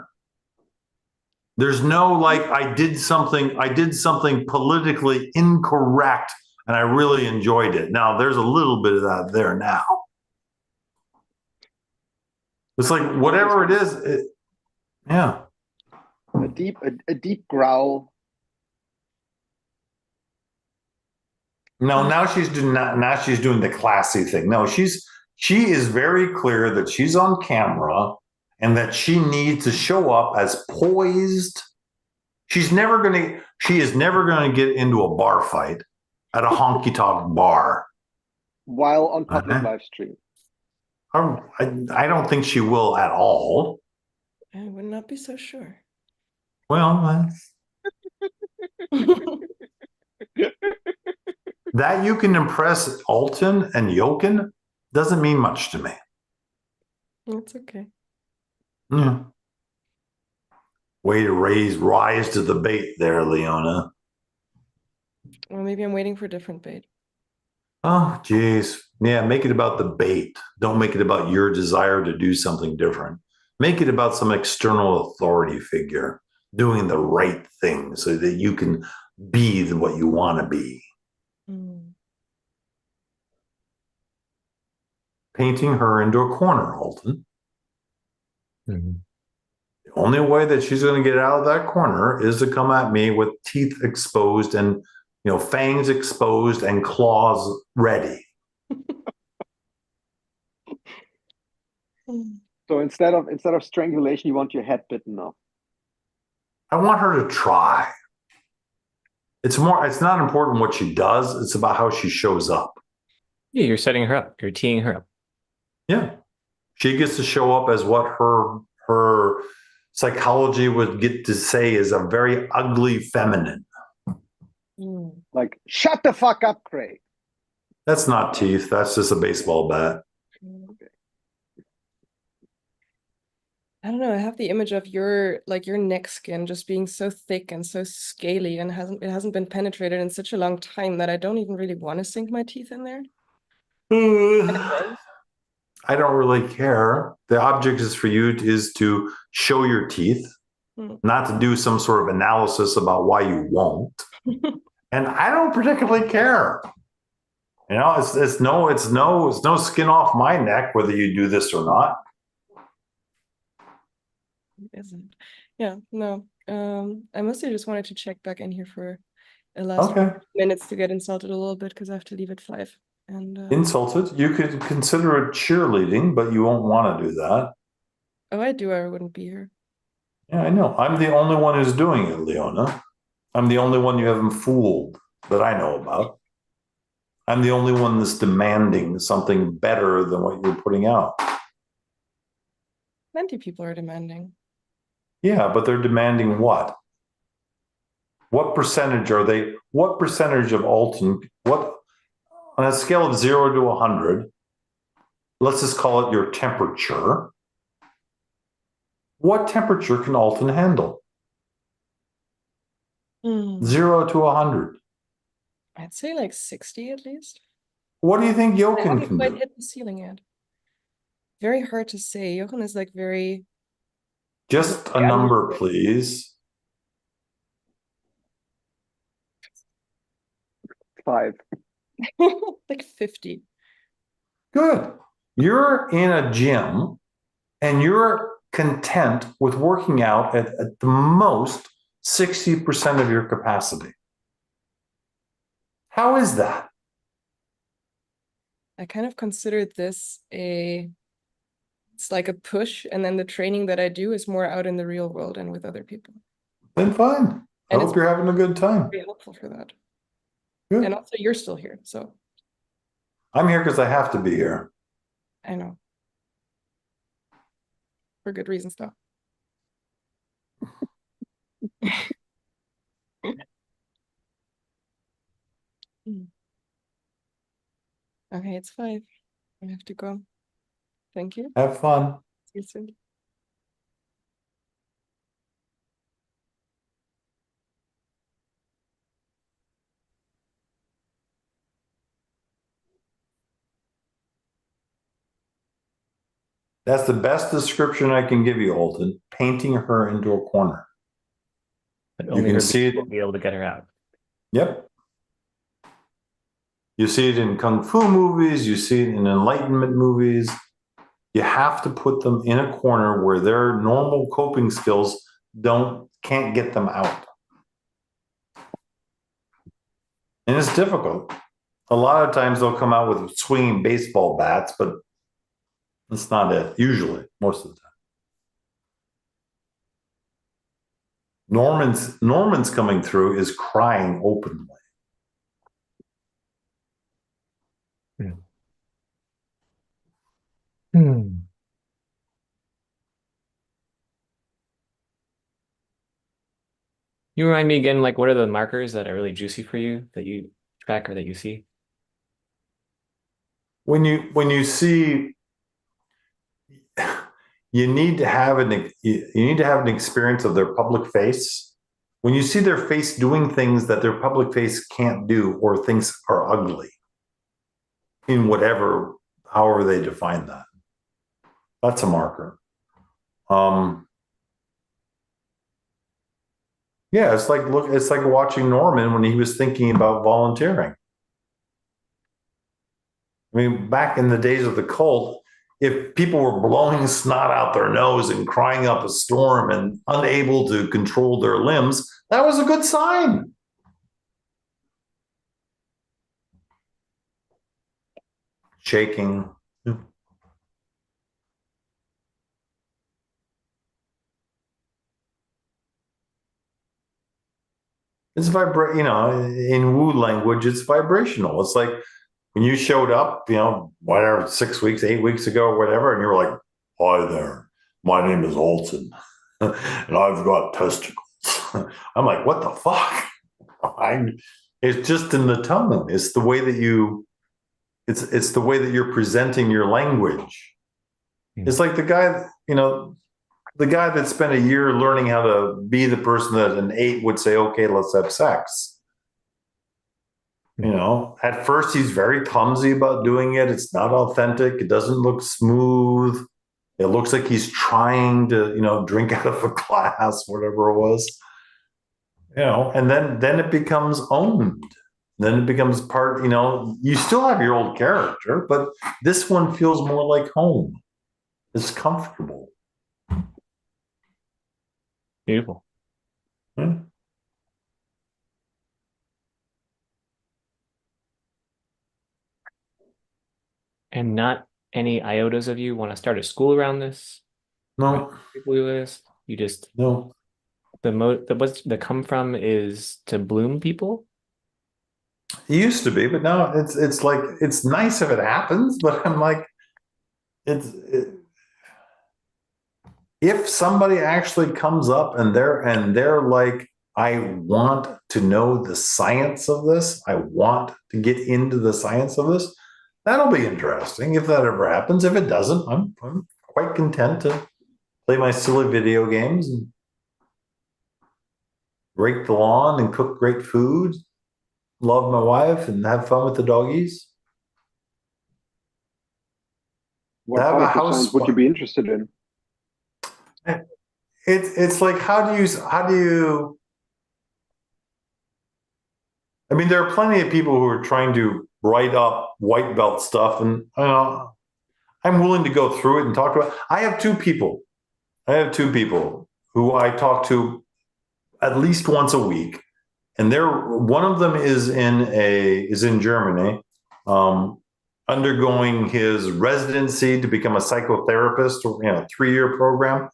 There's no like I did something politically incorrect and I really enjoyed it. Now there's a little bit of that there now. It's like whatever it is, yeah. A deep growl. No, now she's doing the classy thing. No, she is very clear that she's on camera and that she needs to show up as poised. She is never going to get into a bar fight at a honky tonk bar While on public live stream. I don't think she will at all. I would not be so sure. Well, that you can impress Alton and Jochen doesn't mean much to me. That's okay. Yeah. Way to rise to the bait there, Leona. Well, maybe I'm waiting for a different bait. Oh, geez. Yeah, make it about the bait. Don't make it about your desire to do something different. Make it about some external authority figure doing the right thing so that you can be what you want to be. Painting her into a corner, Alton. Mhm. The only way that she's going to get out of that corner is to come at me with teeth exposed and, fangs exposed and claws ready. So instead of strangulation, you want your head bitten off. I want her to try. It's not important what she does. It's about how she shows up. Yeah, you're setting her up. You're teeing her up. Yeah. She gets to show up as what her psychology would get to say is a very ugly feminine. Like, shut the fuck up, Craig. That's not teeth. That's just a baseball bat. I don't know. I have the image of your neck skin just being so thick and so scaly, and it hasn't been penetrated in such a long time that I don't even really want to sink my teeth in there. I don't really care. The object is for you is to show your teeth, not to do some sort of analysis about why you won't. And I don't particularly care. It's no skin off my neck whether you do this or not. Isn't. Yeah, no. I mostly just wanted to check back in here for the last minutes to get insulted a little bit because I have to leave at 5. And insulted? You could consider it cheerleading, but you won't want to do that. Oh, I do. I wouldn't be here. Yeah, I know. I'm the only one who's doing it, Leona. I'm the only one you haven't fooled that I know about. I'm the only one that's demanding something better than what you're putting out. Plenty of people are demanding. Yeah, but they're demanding what? What percentage are they? What percentage of Alton? What on a scale of 0 to 100? Let's just call it your temperature. What temperature can Alton handle? 0 to 100. I'd say like 60 at least. What do you think Jochen I haven't can quite do? hit the ceiling yet. Very hard to say. Jochen is like very. Just a number, please. 5. Like 50. Good. You're in a gym and you're content with working out at the most 60% of your capacity. How is that? I kind of consider this it's like a push, and then the training that I do is more out in the real world and with other people. Then fine. I hope you're having a good time. Very helpful for that. Good. And also you're still here, so. I'm here because I have to be here. I know. For good reasons, though. Okay, it's 5. I have to go. Thank you. Have fun. See you soon. That's the best description I can give you, Alton. Painting her into a corner. But You only can her see it. will be able to get her out. Yep. You see it in Kung Fu movies. You see it in Enlightenment movies. You have to put them in a corner where their normal coping skills can't get them out. And it's difficult. A lot of times they'll come out with swinging baseball bats, but that's not it. Usually, most of the time. Norman's coming through is crying openly. You remind me again, like, what are the markers that are really juicy for you that you track or that you see? When you see, you need to have an experience of their public face. When you see their face doing things that their public face can't do, or things are ugly in however they define that, that's a marker. Yeah, it's like watching Norman when he was thinking about volunteering. I mean, back in the days of the cult, if people were blowing snot out their nose and crying up a storm and unable to control their limbs, that was a good sign. Shaking. It's in Wu language, it's vibrational. It's like when you showed up, whatever, 6 weeks, 8 weeks ago, or whatever, and you were like, "Hi there, my name is Alton, and I've got testicles." I'm like, "What the fuck?" It's just in the tone. It's the way that it's the way that you're presenting your language. It's like the guy that spent a year learning how to be the person that an 8 would say, "Okay, let's have sex." At first he's very clumsy about doing it. It's not authentic. It doesn't look smooth. It looks like he's trying to, drink out of a glass, whatever it was. And then it becomes owned. Then it becomes part, you still have your old character, but this one feels more like home. It's comfortable. Beautiful. Hmm. And not any iotas of you want to start a school around this? No. People do this. You just No. what's the come from is to bloom people. It used to be, but now it's like it's nice if it happens, but I'm like, if somebody actually comes up and they're like, "I want to know the science of this. I want to get into the science of this." That'll be interesting if that ever happens. If it doesn't, I'm quite content to play my silly video games and rake the lawn and cook great food, love my wife, and have fun with the doggies. What Have part a of the house. science would you be interested in? It's like how do you I mean, there are plenty of people who are trying to write up white belt stuff, and I'm willing to go through it and talk about. I have two people who I talk to at least once a week, and one of them is in Germany, undergoing his residency to become a psychotherapist, 3-year program.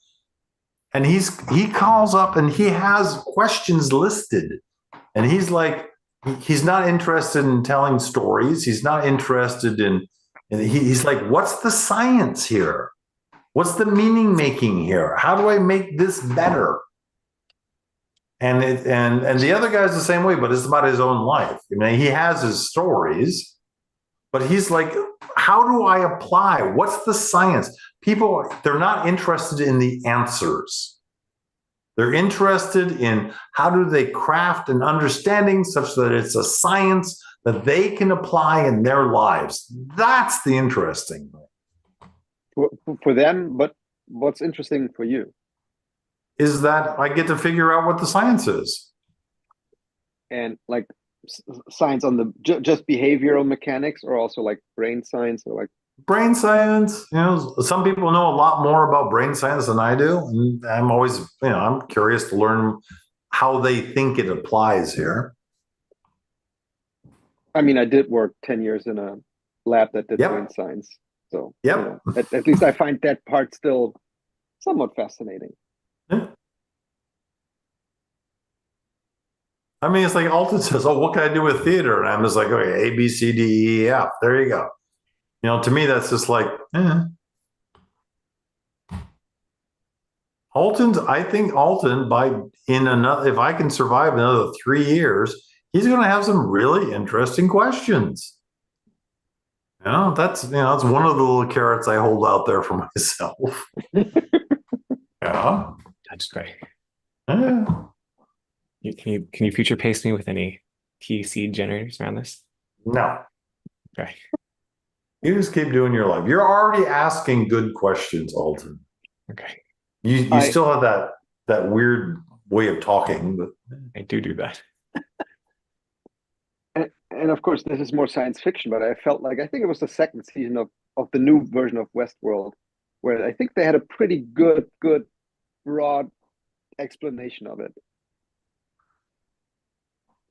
And he calls up and he has questions listed, and he's like, he's not interested in telling stories. He's not interested in, and he's like, "What's the science here? What's the meaning making here? How do I make this better?" And the other guy's the same way, but it's about his own life. I mean, he has his stories, but he's like, "How do I apply? What's the science?" People, they're not interested in the answers. They're interested in how do they craft an understanding such that it's a science that they can apply in their lives. That's the interesting thing. For them, but what's interesting for you? Is that I get to figure out what the science is. And like science on the just behavioral mechanics, or also like brain science, or like brain science. Some people know a lot more about brain science than I do, and I'm always, I'm curious to learn how they think it applies here. I mean, I did work 10 years in a lab that did brain science, so at least I find that part still somewhat fascinating. Yeah. I mean, it's like Alton says, "Oh, what can I do with theater?" And I'm just like, "Okay, A, B, C, D, E, F. There you go." To me, that's just like, I think Alton, if I can survive another 3 years, he's going to have some really interesting questions. That's one of the little carrots I hold out there for myself. Yeah. That's great. Yeah. Can you future pace me with any key seed generators around this? No. Okay. You just keep doing your life. You're already asking good questions, Alton. Okay. You still have that weird way of talking, but I do that. And of course, this is more science fiction, but I felt like, I think it was the second season of of the new version of Westworld, where I think they had a pretty good broad explanation of it.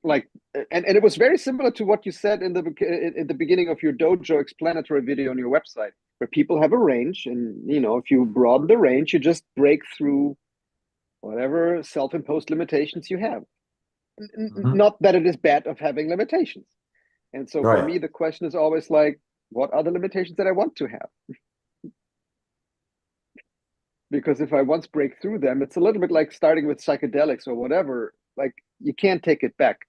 Like, and it was very similar to what you said in the beginning of your dojo explanatory video on your website, where people have a range, and if you broaden the range, you just break through whatever self-imposed limitations you have. Not that it is bad of having limitations. And so for me, the question is always like, what are the limitations that I want to have? Because if I once break through them, it's a little bit like starting with psychedelics or whatever. Like, you can't take it back.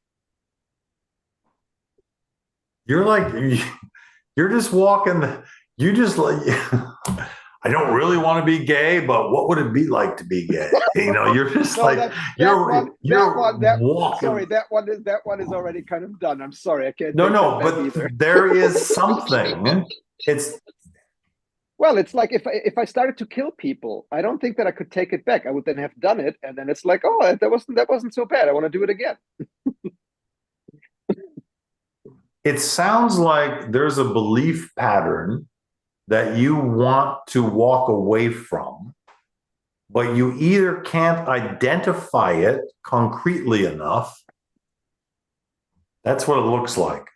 You're like, you're just walking, you just like, I don't really want to be gay, but what would it be like to be gay? You're just No, like, walking. Sorry, that one is already kind of done. I'm sorry, I can't. No, but either. There is something. Well, it's like if I started to kill people, I don't think that I could take it back. I would then have done it, and then it's like, oh, that wasn't so bad. I want to do it again. It sounds like there's a belief pattern that you want to walk away from, but you either can't identify it concretely enough. That's what it looks like.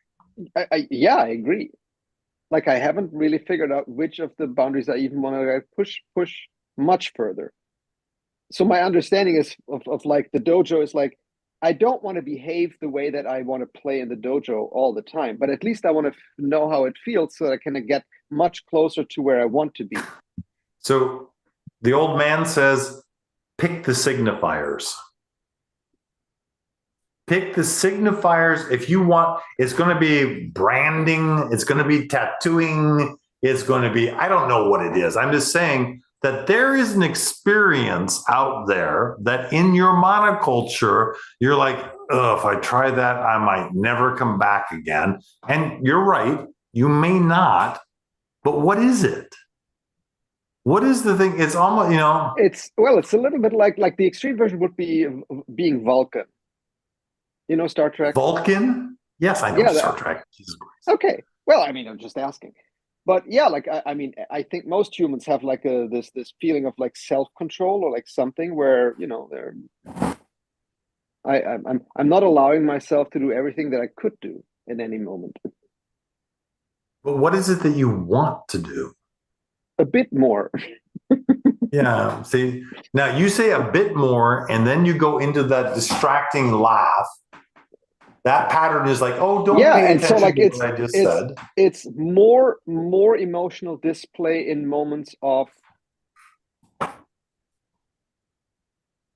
Yeah, I agree. Like, I haven't really figured out which of the boundaries I even want to push much further. So my understanding is of like the dojo is like, I don't want to behave the way that I want to play in the dojo all the time, but at least I want to know how it feels so that I can get much closer to where I want to be. So the old man says, pick the signifiers. Pick the signifiers. If you want, it's going to be branding, it's going to be tattooing, it's going to be, I don't know what it is. I'm just saying that there is an experience out there that in your monoculture, you're like, oh, if I try that, I might never come back again. And you're right, you may not, but what is it? What is the thing? It's almost, it's a little bit like the extreme version would be being Vulcan. Star Trek? Vulcan? Yes, I know Star Trek. Jesus Christ. Okay. Well, I mean, I'm just asking. But yeah, like, I mean, I think most humans have like this feeling of like self-control or like something where, I'm not allowing myself to do everything that I could do in any moment. But what is it that you want to do? A bit more. Yeah. See, now you say a bit more, and then you go into that distracting laugh. That pattern is like, oh, don't pay attention to what I just said. It's more emotional display in moments of,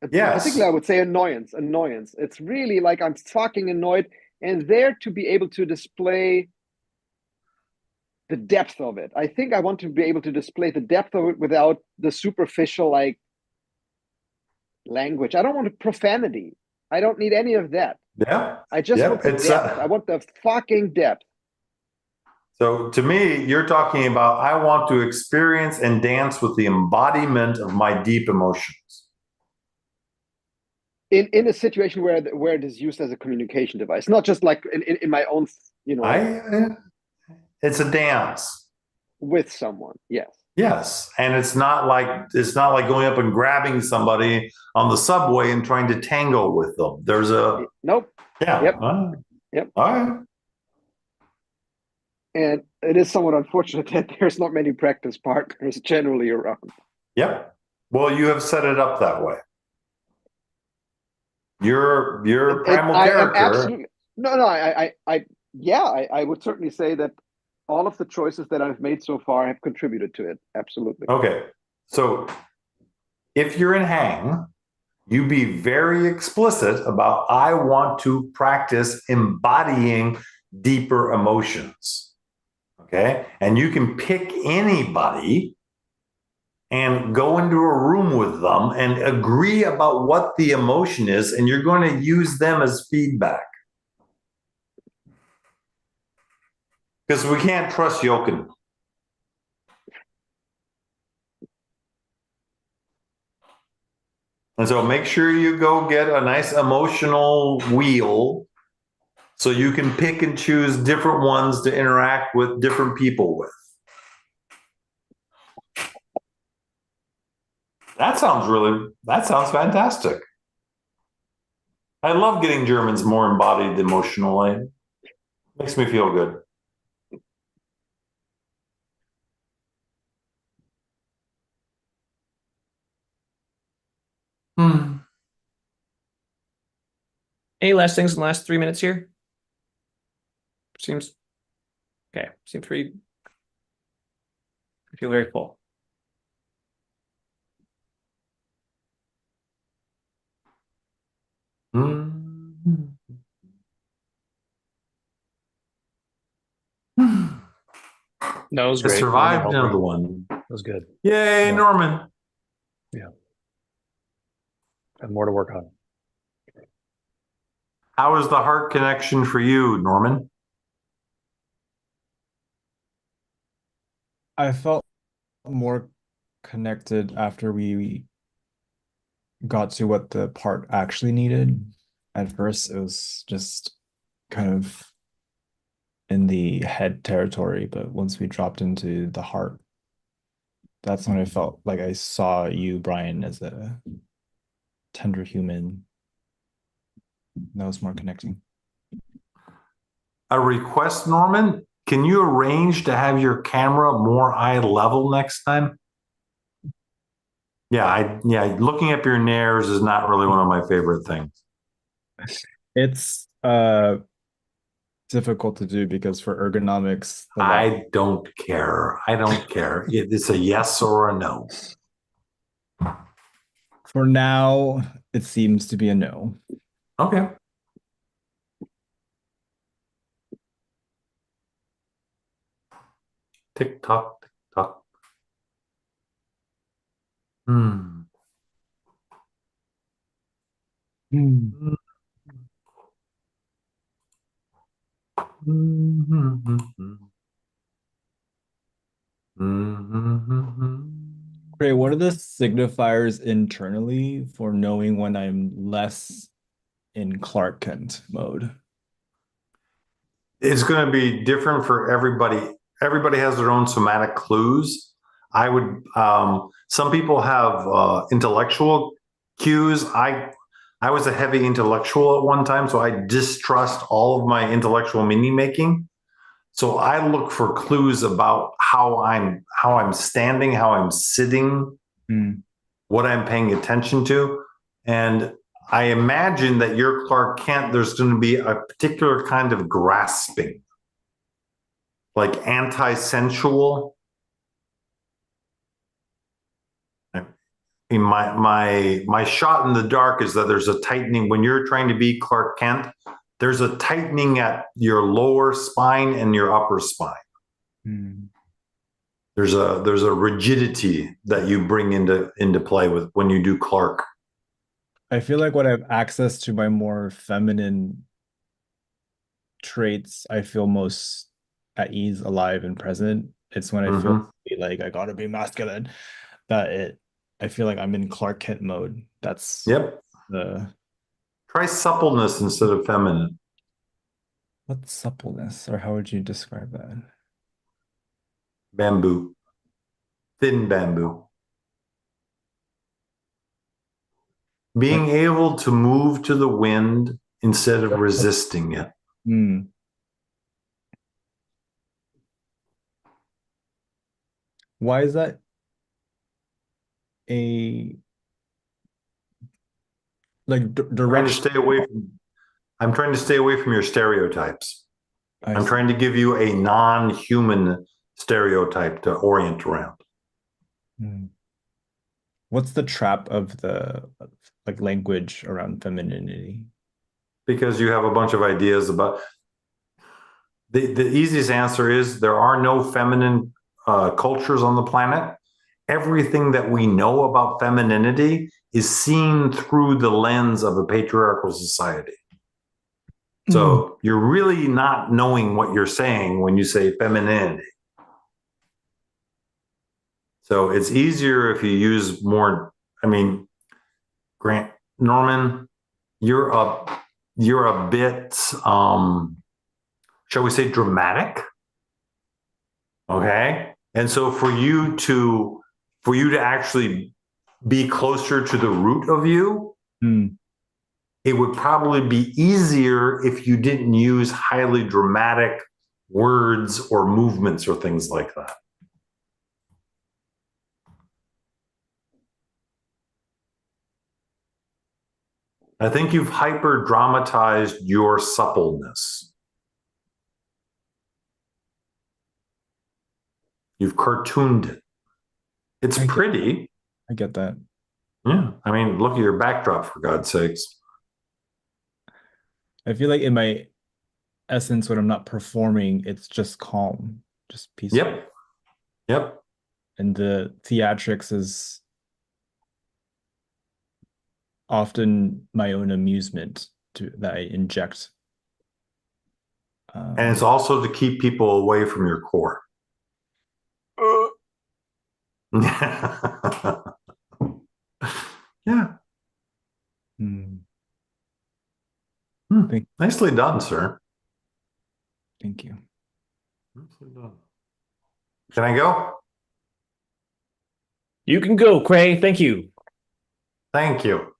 particularly I would say annoyance. It's really like I'm fucking annoyed, and there to be able to display the depth of it. I think I want to be able to display the depth of it without the superficial like language. I don't want profanity. I don't need any of that. Yeah. I just want the depth. I want the fucking depth. So to me, you're talking about, I want to experience and dance with the embodiment of my deep emotions. In a situation where it is used as a communication device, not just like in my own, it's a dance. With someone, yes. Yes, and it's not like going up and grabbing somebody on the subway and trying to tango with them. There's a nope. Yeah. Yep. Yep. All right. And it is somewhat unfortunate that there's not many practice partners generally around. Yep. Well, you have set it up that way. Your primal character. I would certainly say that all of the choices that I've made so far have contributed to it. Absolutely. Okay. So if you're in hang, you be very explicit about, I want to practice embodying deeper emotions. Okay. And you can pick anybody and go into a room with them and agree about what the emotion is, and you're going to use them as feedback. Because we can't trust Jochen. And so make sure you go get a nice emotional wheel so you can pick and choose different ones to interact with different people with. That sounds fantastic. I love getting Germans more embodied emotionally. Makes me feel good. Hmm. Any last things in the last 3 minutes here? Seems okay. Seems pretty. I feel very full. Hmm. No, it was I great. survived another one. It was good. Yay, Yeah. Norman. Have more to work on. How is the heart connection for you, Norman? I felt more connected after we got to what the part actually needed. At first, it was just kind of in the head territory, but once we dropped into the heart, that's when I felt like I saw you, Brian, as a tender human. That was more connecting. A request, Norman? Can you arrange to have your camera more eye level next time? Yeah, looking up your nares is not really one of my favorite things. It's difficult to do because for ergonomics, I don't care. It's a yes or a no. for now, it seems to be a no. Okay. Tick tock, tick tock. Hmm. Hmm. Great. What are the signifiers internally for knowing when I'm less in Clark Kent mode? It's going to be different for everybody. Everybody has their own somatic clues. I would. Some people have intellectual cues. I was a heavy intellectual at one time, so I distrust all of my intellectual meaning making. So I look for clues about how I'm standing, how I'm sitting, what I'm paying attention to, and I imagine that your Clark Kent, there's going to be a particular kind of grasping, like anti-sensual. In my shot in the dark is that there's a tightening when you're trying to be Clark Kent. There's a tightening at your lower spine and your upper spine. There's a rigidity that you bring into play with when you do Clark. I feel like when I have access to my more feminine traits, I feel most at ease, alive, and present. It's when I feel like I gotta be masculine I feel like I'm in Clark Kent mode. That's the try suppleness instead of feminine. What's suppleness, or how would you describe that? Bamboo, thin bamboo. Being able to move to the wind instead of resisting it. Why is that a direct? I'm trying to stay away from your stereotypes. I'm trying to give you a non-human stereotype to orient around. What's the trap of the language around femininity? Because you have a bunch of ideas about the easiest answer is there are no feminine cultures on the planet. Everything that we know about femininity is seen through the lens of a patriarchal society. So you're really not knowing what you're saying when you say femininity. So it's easier if you use more. I mean, Grant Norman, you're a bit, shall we say, dramatic. Okay, and so for you to actually be closer to the root of you, Hmm. it would probably be easier if you didn't use highly dramatic words or movements or things like that. I think you've hyper dramatized your suppleness. You've cartooned it. It's pretty. I get that. Yeah. I mean, look at your backdrop, for God's sakes. I feel like in my essence, when I'm not performing, it's just calm, just peaceful. Yep. Yep. And the theatrics is often my own amusement that I inject. And it's also to keep people away from your core. Yeah. Hmm. Nicely done, sir. Thank you. Nicely done. Can I go? You can go, Cray. Thank you. Thank you.